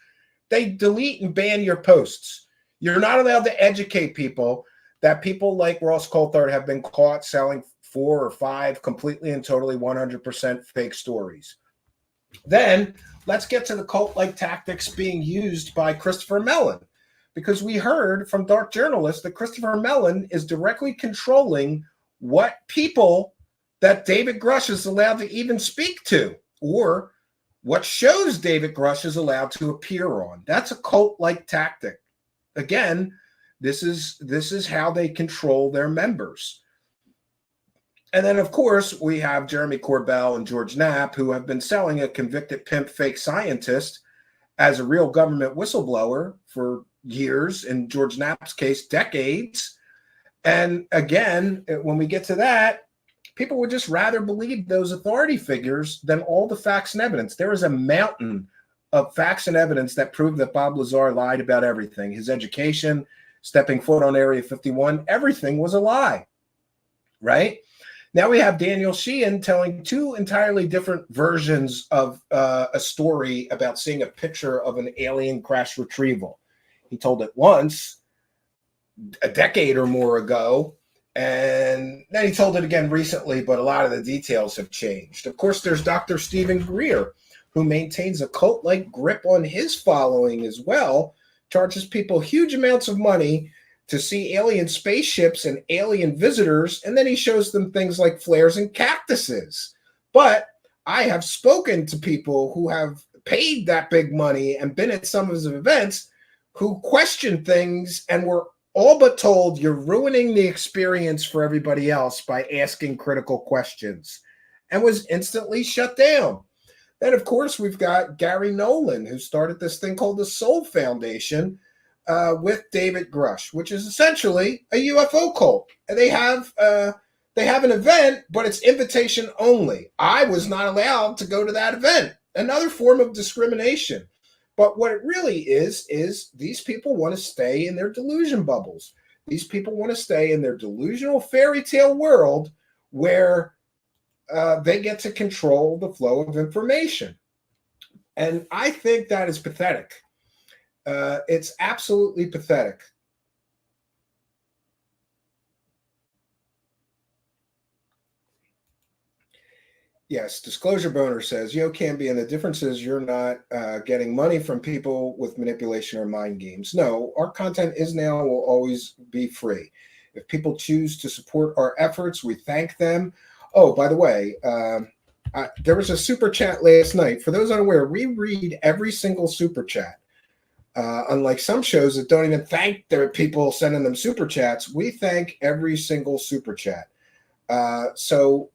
they delete and ban your posts. You're not allowed to educate people that people like Ross Coulthard have been caught selling 4 or 5 completely and totally 100% fake stories. Then let's get to the cult-like tactics being used by Christopher Mellon, because we heard from dark journalists that Christopher Mellon is directly controlling what people that David Grusch is allowed to even speak to, or what shows David Grusch is allowed to appear on. That's a cult-like tactic. Again, this is how they control their members. And then, of course, we have Jeremy Corbell and George Knapp, who have been selling a convicted pimp fake scientist as a real government whistleblower for years, in George Knapp's case, decades. And again, when we get to that, people would just rather believe those authority figures than all the facts and evidence. There is a mountain of facts and evidence that prove that Bob Lazar lied about everything. His education, stepping foot on Area 51, everything was a lie, right? Now we have Daniel Sheehan telling 2 entirely different versions of a story about seeing a picture of an alien crash retrieval. He told it once, a decade or more ago, and then he told it again recently, but a lot of the details have changed. Of course, there's Dr. Stephen Greer, who maintains a cult-like grip on his following as well, charges people huge amounts of money to see alien spaceships and alien visitors, and then he shows them things like flares and cactuses. But I have spoken to people who have paid that big money and been at some of his events who questioned things and were all but told, you're ruining the experience for everybody else by asking critical questions, and was instantly shut down. Then, of course, we've got Gary Nolan, who started this thing called the Soul Foundation with David Grusch, which is essentially a UFO cult. And they have an event, but it's invitation only. I was not allowed to go to that event. Another form of discrimination. But what it really is these people want to stay in their delusion bubbles. These people want to stay in their delusional fairy tale world where they get to control the flow of information. And I think that is pathetic. It's absolutely pathetic. Yes, Disclosure Boner says, Cambian, the difference is you're not getting money from people with manipulation or mind games. No, our content is now, will always be free. If people choose to support our efforts, we thank them. Oh, by the way, there was a super chat last night. For those unaware, we read every single super chat. Unlike some shows that don't even thank their people sending them super chats, we thank every single super chat. So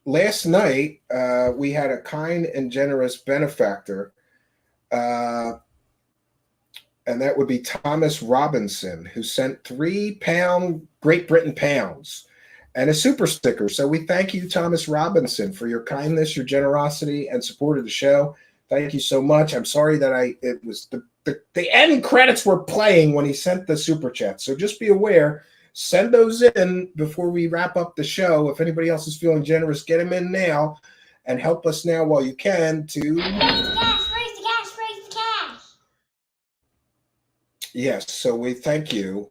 last night, we had a kind and generous benefactor, and that would be Thomas Robinson, who sent £3 Great Britain pounds. and a super sticker. So we thank you, Thomas Robinson, for your kindness, your generosity, and support of the show. Thank you so much. I'm sorry that it was the end credits were playing when he sent the super chat. So just be aware, send those in before we wrap up the show. If anybody else is feeling generous, get them in now and help us now while you can to... Raise the cash, raise the cash, raise the cash. Yes, so we thank you.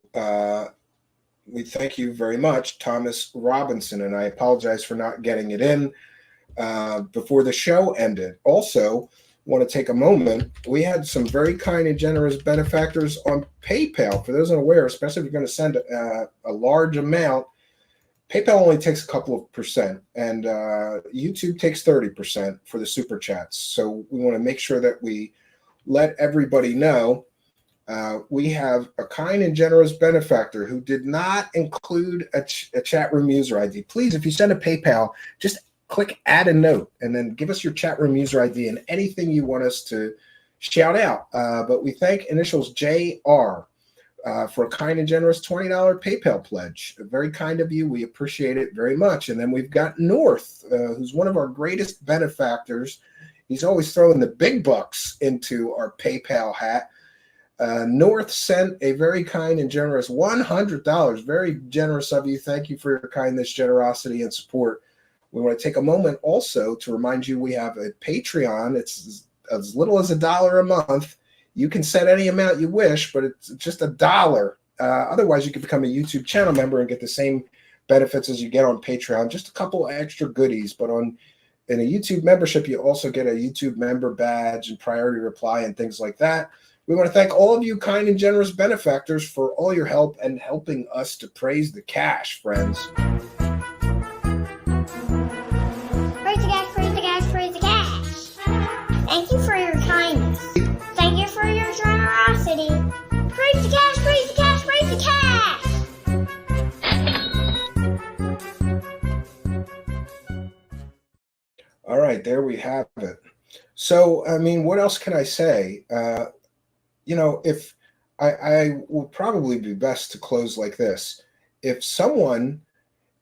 We thank you very much, Thomas Robinson, and I apologize for not getting it in before the show ended. Also, want to take a moment. We had some very kind and generous benefactors on PayPal. For those unaware, especially if you're going to send a large amount, PayPal only takes a couple of percent, and YouTube takes 30% for the super chats. So we want to make sure that we let everybody know. We have a kind and generous benefactor who did not include a chat room user ID. Please, if you send a PayPal, just click add a note and then give us your chat room user ID and anything you want us to shout out. But we thank initials JR for a kind and generous $20 PayPal pledge. Very kind of you. We appreciate it very much. And then we've got North, who's one of our greatest benefactors. He's always throwing the big bucks into our PayPal hat. North sent a very kind and generous $100. Very generous of you. Thank you for your kindness, generosity, and support. We want to take a moment also to remind you we have a Patreon. It's as little as $1 a month. You can set any amount you wish, but it's just $1. Otherwise, you can become a YouTube channel member and get the same benefits as you get on Patreon. Just a couple extra goodies, but in a YouTube membership, you also get a YouTube member badge and priority reply and things like that. We want to thank all of you kind and generous benefactors for all your help and helping us to praise the cash, friends. Praise the cash, praise the cash, praise the cash. Thank you for your kindness. Thank you for your generosity. Praise the cash, praise the cash, praise the cash. All right, there we have it. So, I mean, what else can I say? If I will probably be best to close like this. If someone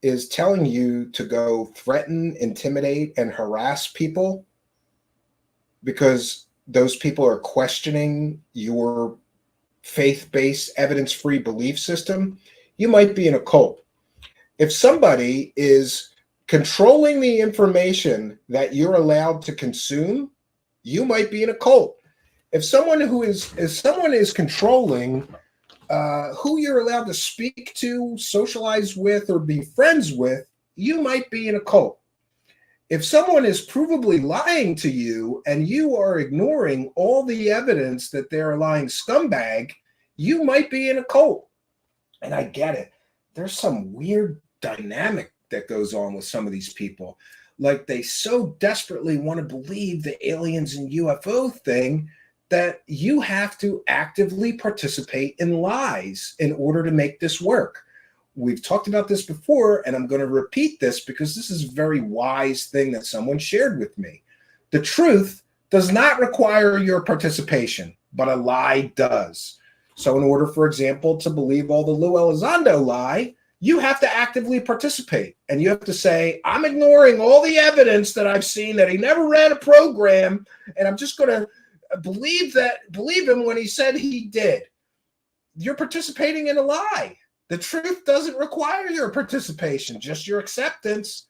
is telling you to go threaten, intimidate, and harass people because those people are questioning your faith-based, evidence-free belief system, you might be in a cult. If somebody is controlling the information that you're allowed to consume, you might be in a cult. If someone is controlling who you're allowed to speak to, socialize with, or be friends with, you might be in a cult. If someone is provably lying to you and you are ignoring all the evidence that they're a lying scumbag, you might be in a cult. And I get it. There's some weird dynamic that goes on with some of these people. Like they so desperately want to believe the aliens and UFO thing that you have to actively participate in lies in order to make this work. We've talked about this before, and I'm going to repeat this because this is a very wise thing that someone shared with me. The truth does not require your participation, but a lie does. So in order, for example, to believe all the Lou Elizondo lie, you have to actively participate. And you have to say, I'm ignoring all the evidence that I've seen that he never ran a program, and I'm just going to believe him when he said he did. You're participating in a lie. The truth doesn't require your participation, just your acceptance.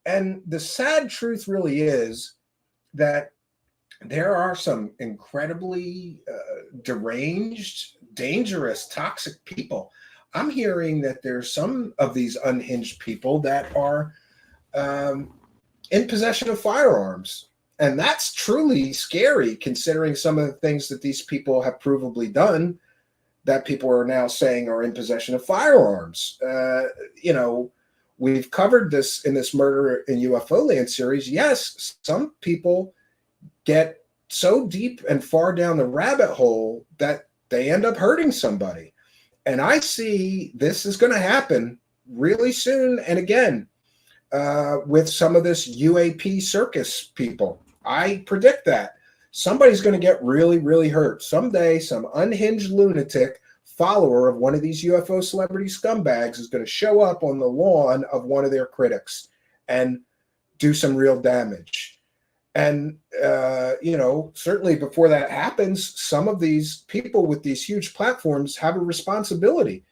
And the sad truth really is that there are some incredibly deranged, dangerous, toxic people. I'm hearing that there's some of these unhinged people that are in possession of firearms. And that's truly scary, considering some of the things that these people have provably done that people are now saying are in possession of firearms. We've covered this in this Murder in UFO Land series. Yes, some people get so deep and far down the rabbit hole that they end up hurting somebody. And I see this is going to happen really soon. And again, with some of this UAP circus people, I predict that somebody's going to get really, really hurt. Someday, some unhinged lunatic follower of one of these UFO celebrity scumbags is going to show up on the lawn of one of their critics and do some real damage. And, certainly before that happens, some of these people with these huge platforms have a responsibility.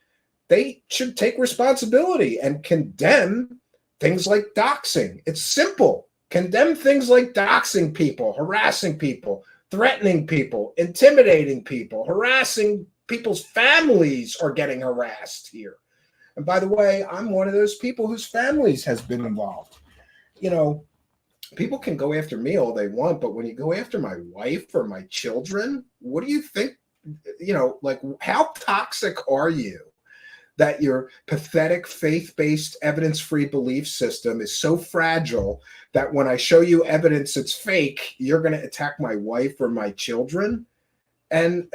They should take responsibility and condemn things like doxing. It's simple. Condemn things like doxing people, harassing people, threatening people, intimidating people, harassing people's families are getting harassed here. And by the way, I'm one of those people whose families has been involved. People can go after me all they want, but when you go after my wife or my children, what do you think? How toxic are you that your pathetic faith-based evidence-free belief system is so fragile that when I show you evidence it's fake, you're going to attack my wife or my children? And,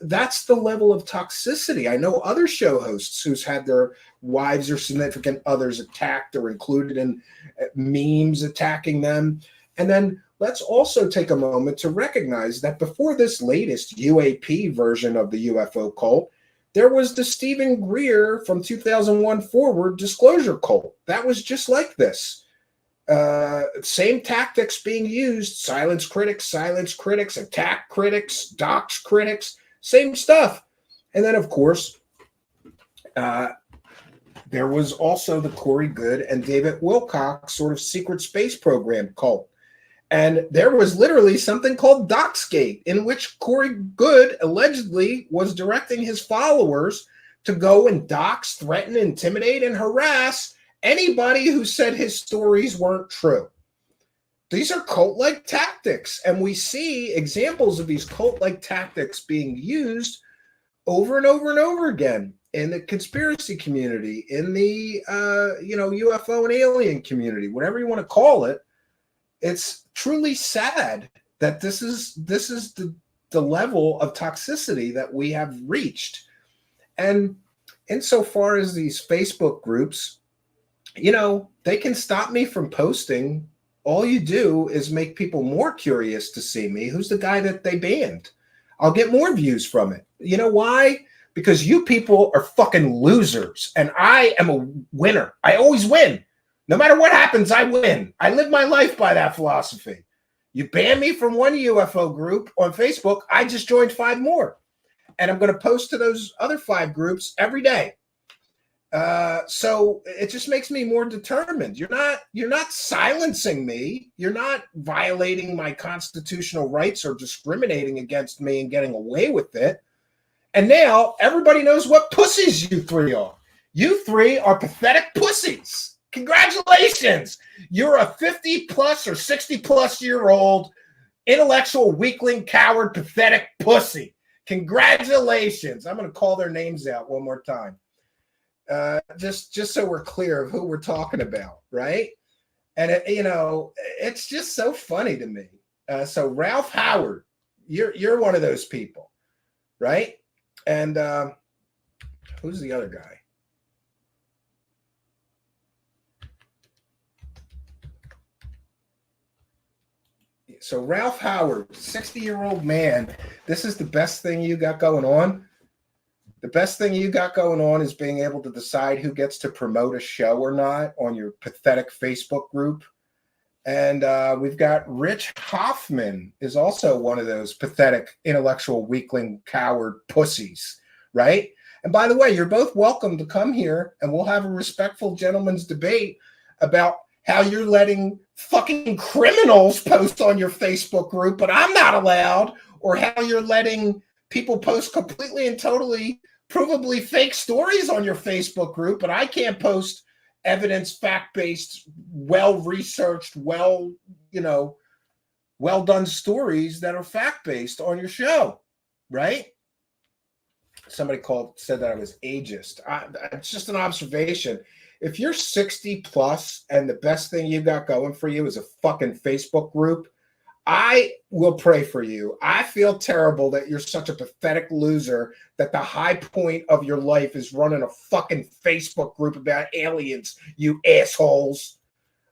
that's the level of toxicity. I know other show hosts who's had their wives or significant others attacked or included in memes attacking them. And then let's also take a moment to recognize that before this latest UAP version of the UFO cult, there was the Stephen Greer from 2001 forward disclosure cult. That was just like this. Same tactics being used: silence critics, attack critics, dox critics, same stuff. And then, of course, there was also the Corey Goode and David Wilcox sort of secret space program cult. And there was literally something called Doxgate, in which Corey Goode allegedly was directing his followers to go and dox, threaten, intimidate, and harass anybody who said his stories weren't true. These are cult-like tactics, and we see examples of these cult-like tactics being used over and over and over again in the conspiracy community, in the UFO and alien community, whatever you want to call it. It's truly sad that this is the level of toxicity that we have reached. And insofar as these Facebook groups, they can stop me from posting. All you do is make people more curious to see me. Who's the guy that they banned? I'll get more views from it. You know why? Because you people are fucking losers, and I am a winner. I always win. No matter what happens, I win. I live my life by that philosophy. You ban me from one UFO group on Facebook, I just joined 5 more. And I'm going to post to those other 5 groups every day. So it just makes me more determined. You're not silencing me. You're not violating my constitutional rights or discriminating against me and getting away with it. And now everybody knows what pussies you 3 are. You 3 are pathetic pussies. Congratulations. You're a 50 plus or 60 plus year old intellectual weakling, coward, pathetic pussy. Congratulations. I'm going to call their names out one more time. Just so we're clear of who we're talking about, right? And it's just so funny to me. So Ralph Howard, you're one of those people, right? And who's the other guy? So Ralph Howard, 60-year-old man, this is the best thing you got going on. The best thing you got going on is being able to decide who gets to promote a show or not on your pathetic Facebook group. And we've got Rich Hoffman is also one of those pathetic intellectual weakling coward pussies, right? And by the way, you're both welcome to come here and we'll have a respectful gentleman's debate about how you're letting fucking criminals post on your Facebook group, but I'm not allowed, or how you're letting people post completely and totally provably fake stories on your Facebook group, but I can't post evidence, fact-based, well-researched, well-done stories that are fact-based on your show, right? Somebody said that I was ageist. It's just an observation. If you're 60 plus and the best thing you got going for you is a fucking Facebook group, I will pray for you. I feel terrible that you're such a pathetic loser that the high point of your life is running a fucking Facebook group about aliens, you assholes.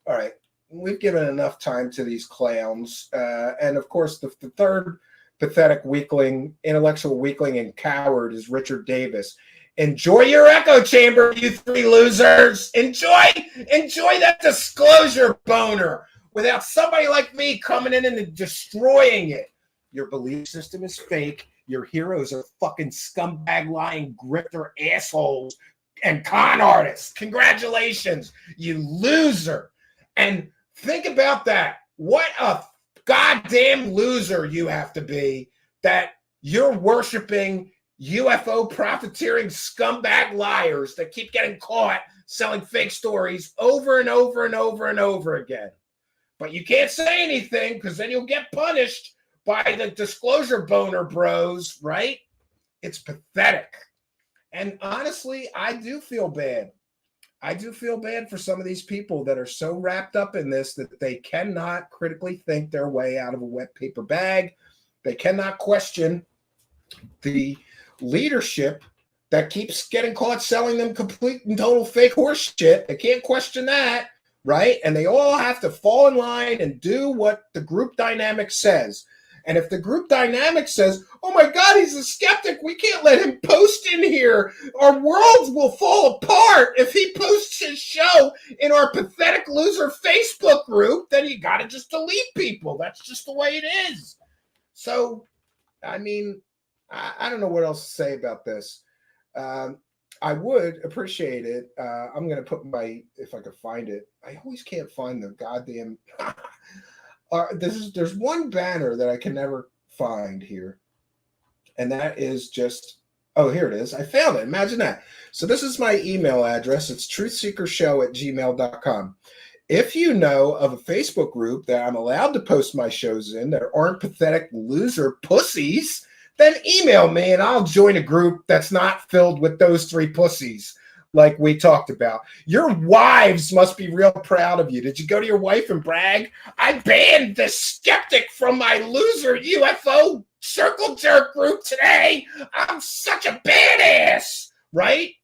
All right. We've given enough time to these clowns. And of course, the third pathetic weakling, intellectual weakling, and coward is Richard Davis. Enjoy your echo chamber, you three losers. Enjoy that disclosure boner without somebody like me coming in and destroying it. Your belief system is fake. Your heroes are fucking scumbag, lying, grifter assholes and con artists. Congratulations, you loser. And think about that. What a goddamn loser you have to be that you're worshiping UFO profiteering scumbag liars that keep getting caught selling fake stories over and over and over and over again. But you can't say anything because then you'll get punished by the disclosure boner bros, right? It's pathetic. And honestly, I do feel bad. I do feel bad for some of these people that are so wrapped up in this that they cannot critically think their way out of a wet paper bag. They cannot question the leadership that keeps getting caught selling them complete and total fake horse shit. They can't question that, right? And they all have to fall in line and do what the group dynamic says. And if the group dynamic says, oh my God, he's a skeptic, we can't let him post in here, our worlds will fall apart if he posts his show in our pathetic loser Facebook group, then you got to just delete people. That's just the way it is. So, I mean, I don't know what else to say about this. I would appreciate it. I'm going to put if I could find it. I always can't find the goddamn... there's one banner that I can never find here. And that is just... Oh, here it is. I found it. Imagine that. So this is my email address. It's truthseekershow@gmail.com. If you know of a Facebook group that I'm allowed to post my shows in that aren't pathetic loser pussies, then email me and I'll join a group that's not filled with those three pussies like we talked about. Your wives must be real proud of you. Did you go to your wife and brag? I banned this skeptic from my loser UFO circle jerk group today. I'm such a badass, right?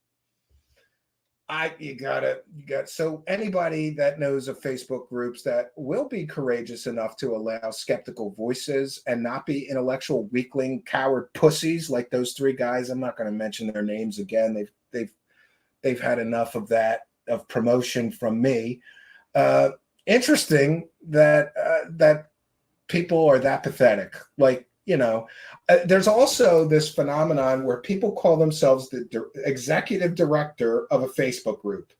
So anybody that knows of Facebook groups that will be courageous enough to allow skeptical voices and not be intellectual weakling coward pussies like those three guys. I'm not going to mention their names again. They've had enough of that, of promotion from me. Interesting that people are that pathetic. Like, you know, there's also this phenomenon where people call themselves the executive director of a Facebook group.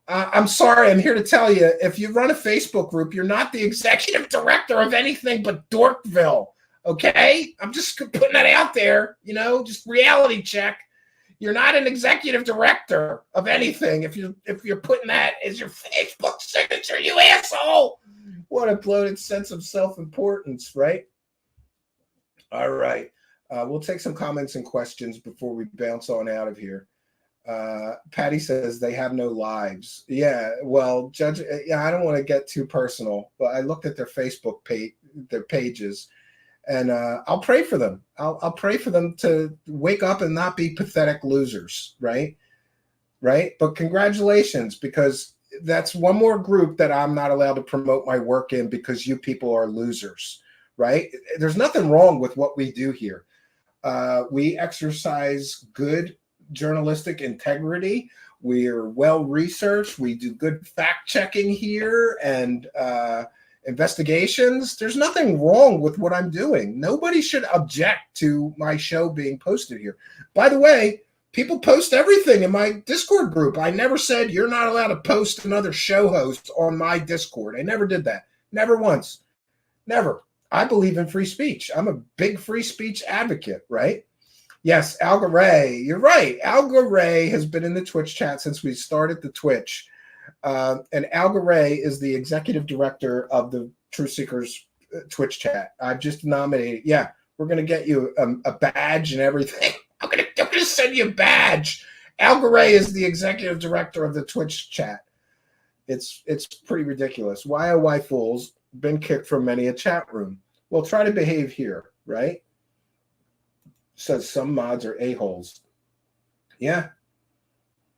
I'm sorry, I'm here to tell you, if you run a Facebook group, you're not the executive director of anything but Dorkville, okay? I'm just putting that out there, you know, just reality check. You're not an executive director of anything if you're putting that as your Facebook signature, you asshole. What a bloated sense of self-importance, right? All right. We'll take some comments and questions before we bounce on out of here. Patty says they have no lives. Yeah, well, Judge, I don't want to get too personal, but I looked at their Facebook their pages, and I'll pray for them. I'll pray for them to wake up and not be pathetic losers, right? Right? But congratulations, because that's one more group that I'm not allowed to promote my work in because you people are losers, right? There's nothing wrong with what we do here. We exercise good journalistic integrity. We're well researched. We do good fact checking here and investigations. There's nothing wrong with what I'm doing. Nobody should object to my show being posted here. By the way, people post everything in my Discord group. I never said you're not allowed to post another show host on my Discord. I never did that. Never once. Never. I believe in free speech. I'm a big free speech advocate, right? Yes, Alga Ray, you're right. Alga Ray has been in the Twitch chat since we started the Twitch. And Alga Ray is the executive director of the Truth Seekers Twitch chat. I've just nominated. Yeah, we're going to get you a badge and everything. I'm going to send you a badge. Alga Ray is the executive director of the Twitch chat. It's pretty ridiculous. Why, oh, why fools? Been kicked from many a chat room. Well, try to behave here, right? Says some mods are a-holes. Yeah.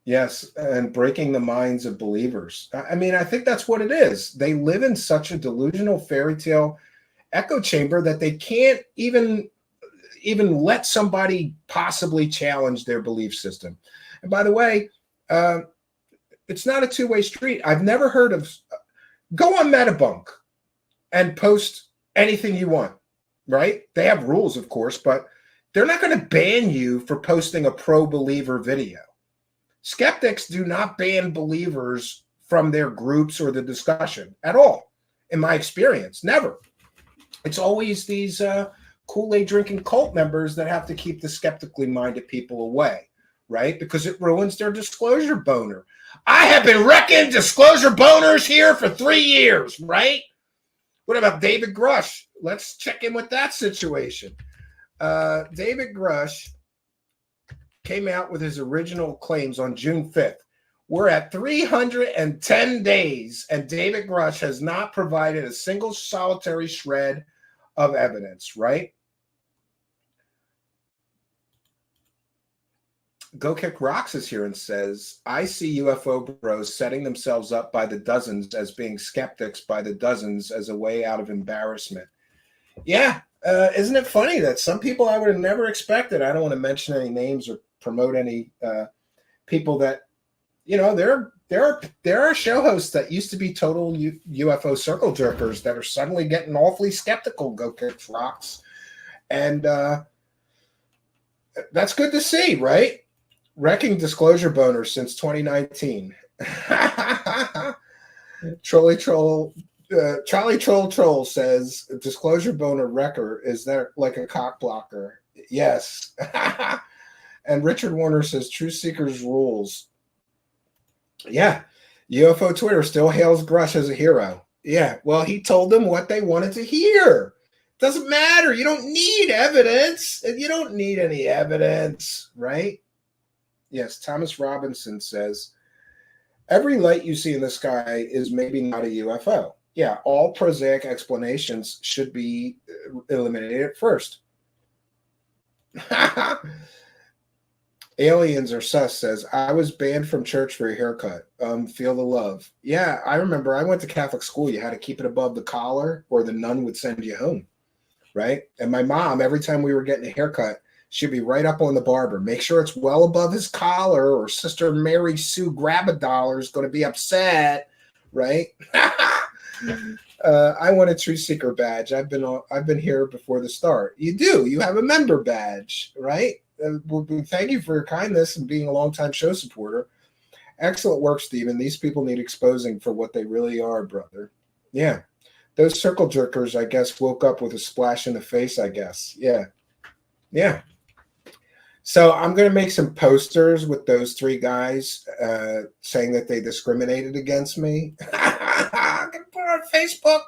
Yes, and breaking the minds of believers. I mean, I think that's what it is. They live in such a delusional fairy tale echo chamber that they can't even even let somebody possibly challenge their belief system. And by the way, it's not a two-way street. I've never heard of, go on Metabunk and post anything you want, right? They have rules, of course, but they're not going to ban you for posting a pro-believer video. Skeptics do not ban believers from their groups or the discussion at all, in my experience. Never. It's always these Kool-Aid drinking cult members that have to keep the skeptically minded people away, right? Because it ruins their disclosure boner. I have been wrecking disclosure boners here for 3 years, right? What about David Grusch? Let's check in with that situation. David Grusch came out with his original claims on June 5th. We're at 310 days, and David Grusch has not provided a single solitary shred of evidence, right? Go Kick Rocks is here and says, I see UFO bros setting themselves up by the dozens as being skeptics by the dozens as a way out of embarrassment. Yeah, isn't it funny that some people I would have never expected, I don't want to mention any names or promote any people that, you know, there are show hosts that used to be total UFO circle jerkers that are suddenly getting awfully skeptical, Go Kick Rocks. And that's good to see, right? Wrecking disclosure boners since 2019. Charlie Troll says disclosure boner wrecker is there like a cock blocker. Yes. And Richard Warner says Truth Seekers rules. Yeah. UFO Twitter still hails Grusch as a hero. Yeah. Well, he told them what they wanted to hear. Doesn't matter. You don't need evidence. You don't need any evidence, right? Yes, Thomas Robinson says, every light you see in the sky is maybe not a UFO. Yeah, all prosaic explanations should be eliminated at first. Aliens are sus says, I was banned from church for a haircut. Feel the love. Yeah, I remember I went to Catholic school. You had to keep it above the collar or the nun would send you home, right? And my mom, every time we were getting a haircut, she'd be right up on the barber. Make sure it's well above his collar or Sister Mary Sue Grab-a-Dollar is going to be upset, right? I want a Truth Seeker badge. I've been here before the start. You do. You have a member badge, right? Well, thank you for your kindness and being a longtime show supporter. Excellent work, Stephen. These people need exposing for what they really are, brother. Yeah. Those circle jerkers, I guess, woke up with a splash in the face, I guess. Yeah. Yeah. So I'm going to make some posters with those three guys saying that they discriminated against me. I'm going to put it on Facebook,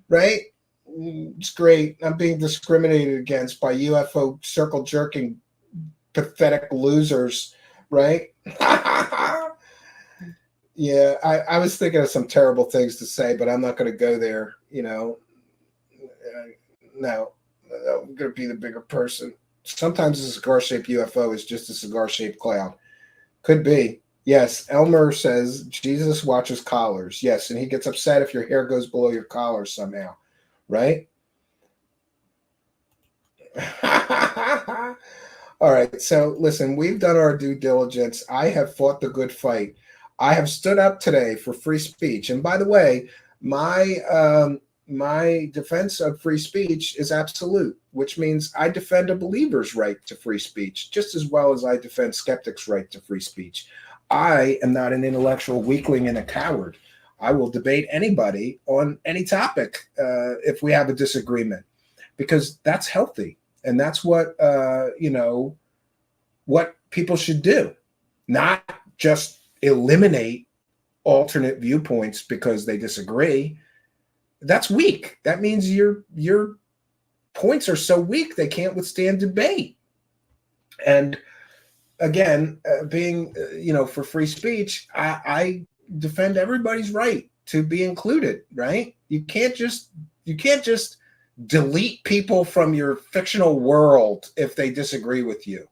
right? It's great. I'm being discriminated against by UFO circle jerking pathetic losers, right? Yeah, I was thinking of some terrible things to say, but I'm not going to go there, you know. No, I'm going to be the bigger person. Sometimes a cigar-shaped UFO is just a cigar-shaped cloud. Could be. Yes, Elmer says, Jesus watches collars. Yes, and he gets upset if your hair goes below your collar somehow, right? All right, so listen, we've done our due diligence. I have fought the good fight. I have stood up today for free speech. And by the way, my defense of free speech is absolute, which means I defend a believer's right to free speech just as well as I defend skeptics' right to free speech. I am not an intellectual weakling and a coward. I will debate anybody on any topic if we have a disagreement, because that's healthy. And that's what, what people should do, not just eliminate alternate viewpoints because they disagree. That's weak. That means your points are so weak they can't withstand debate. And again, being for free speech, I defend everybody's right to be included. Right? You can't just delete people from your fictional world if they disagree with you.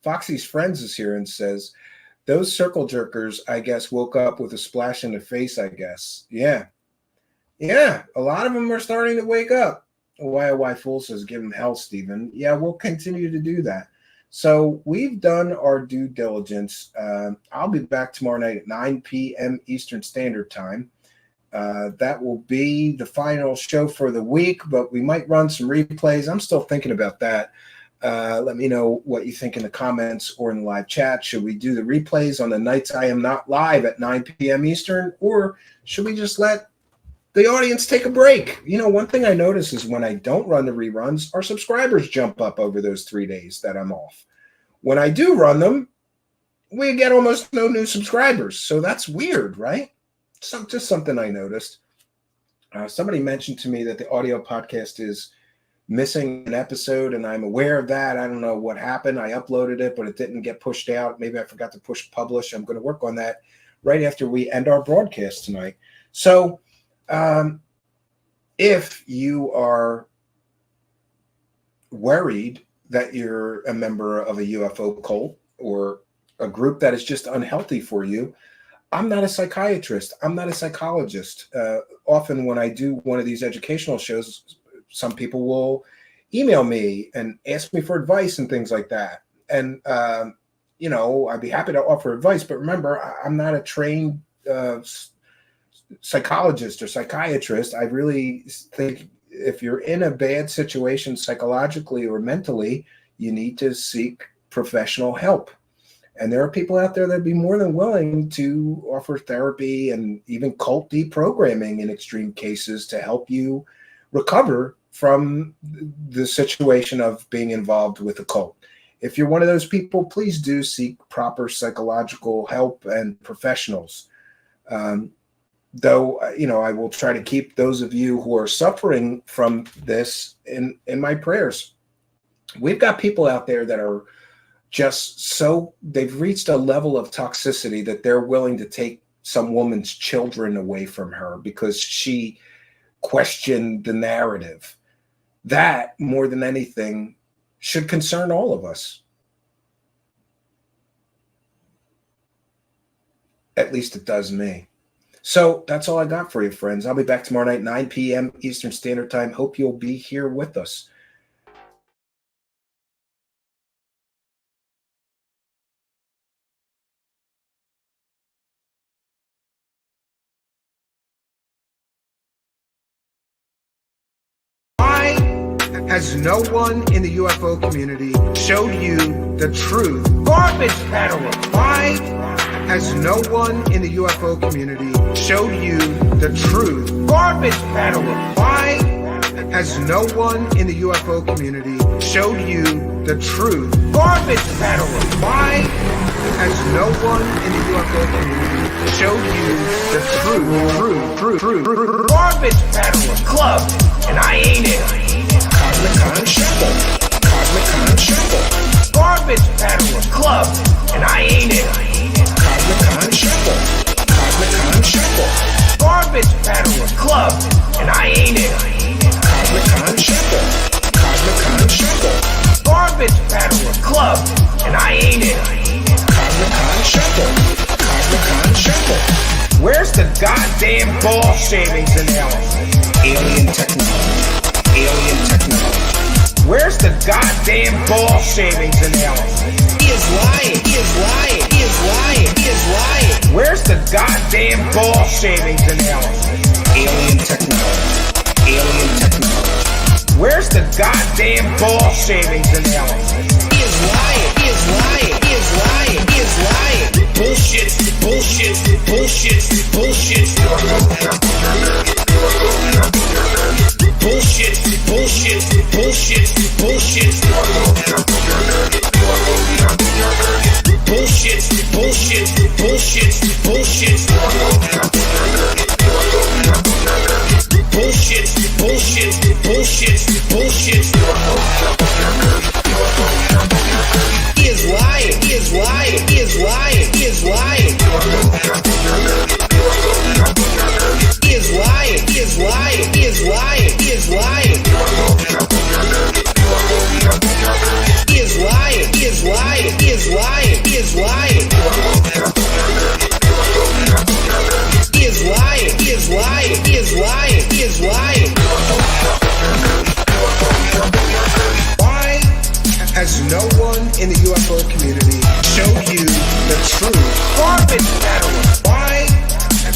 Foxy's Friends is here and says, those circle jerkers, I guess, woke up with a splash in the face. I guess, yeah. Yeah, a lot of them are starting to wake up. YOY Fool says, give him hell, Stephen. Yeah, we'll continue to do that. So we've done our due diligence. I'll be back tomorrow night at 9 p.m. Eastern Standard Time. That will be the final show for the week, but we might run some replays. I'm still thinking about that. Let me know what you think in the comments or in the live chat. Should we do the replays on the nights I am not live at 9 p.m. Eastern, or should we just let the audience take a break? You know, one thing I notice is when I don't run the reruns, our subscribers jump up over those 3 days that I'm off. When I do run them, we get almost no new subscribers. So that's weird, right? Just something I noticed. Somebody mentioned to me that the audio podcast is missing an episode, and I'm aware of that. I don't know what happened. I uploaded it, but it didn't get pushed out. Maybe I forgot to push publish. I'm going to work on that right after we end our broadcast tonight. So if you are worried that you're a member of a UFO cult or a group that is just unhealthy for you, I'm not a psychiatrist. I'm not a psychologist. Often when I do one of these educational shows, some people will email me and ask me for advice and things like that. And, you know, I'd be happy to offer advice. But remember, I'm not a trained psychologist or psychiatrist. I really think if you're in a bad situation psychologically or mentally, you need to seek professional help. And there are people out there that'd be more than willing to offer therapy and even cult deprogramming in extreme cases to help you recover from the situation of being involved with a cult. If you're one of those people, please do seek proper psychological help and professionals. Though, you know, I will try to keep those of you who are suffering from this in my prayers. We've got people out there that are just so, they've reached a level of toxicity that they're willing to take some woman's children away from her because she questioned the narrative. That, more than anything, should concern all of us. At least it does me. So that's all I got for you, friends. I'll be back tomorrow night, 9 p.m. Eastern Standard Time. Hope you'll be here with us. Has no one in the UFO community showed you the truth? Garbage peddler. Why has no one in the UFO community showed you the truth? Garbage peddler. Why has no one in the UFO community showed you the truth? Garbage peddler. Why has no one in the UFO community showed you the truth? Garbage peddler club, and I ain't it. Cosmic Shuffle, Cosmic Shuffle, Garbage Peddler Club, and I ain't it. Cosmic Shuffle, Cosmic Shuffle, Garbage Peddler Club, and I ain't it. Cosmic Shuffle, Cosmic Shuffle, Garbage Peddler Club, and I ain't it. Cosmic Shuffle, Cosmic Shuffle. Where's the goddamn ball shavings analysis? Alien technology. Alien technology. Where's the goddamn ball shavings analysis? He is lying. He is lying. He is lying. He is lying. Where's the goddamn ball shavings analysis? Alien technology. Alien technology. Where's the goddamn ball shavings analysis? He is lying. He is lying. He is lying. He is lying. Bullshit. Bullshit. Bullshit. Bullshit. Bullshit, bullshit, bullshit, bullshit. Bullshit, bullshit, bullshit, bullshit. Bullshit, bullshit, bullshit, bullshit. He is lying, he is lying, he is lying, he is lying. He is lying, he is lying, he is lying, he is lying. He is lying, he is lying, he is lying, he is lying. in the UFO community show you the truth? Garbage federalists. Why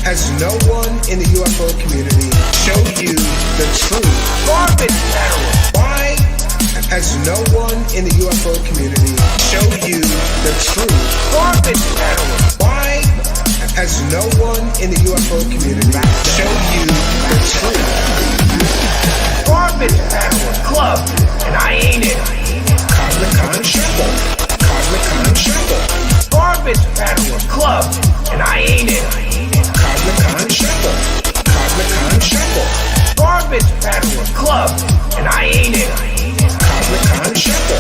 has no one in the UFO community show you the truth? Garbage federalists. Why has no one in the UFO community show you the truth? Garbage federalists. Why has no one in the UFO community show you the truth? Garbage federalist club, and I ain't it. Cosmic Con Shuffle. Cosmic Con Shuffle. Garbage federalist club, and I ain't it. Cosmic Con Shuffle. Cosmic Con Shuffle. Garbage federalist club, and I ain't it. Cosmic Con Shuffle.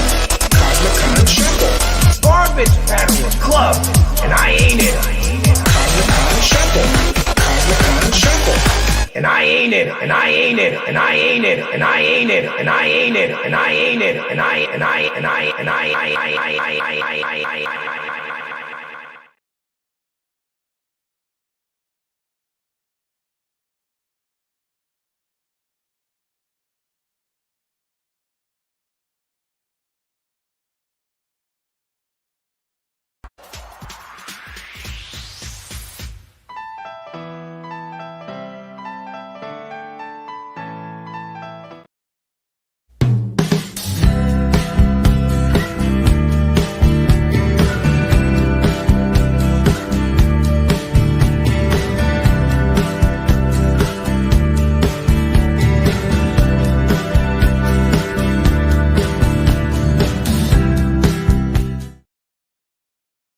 Cosmic Con Shuffle. Garbage federalist club, and I ain't it. Cosmic Con Shuffle. Cosmic Con Shuffle. And I ain't it. And I ain't it. And I ain't it. And I ain't it. And I ain't it. And I ain't it. And I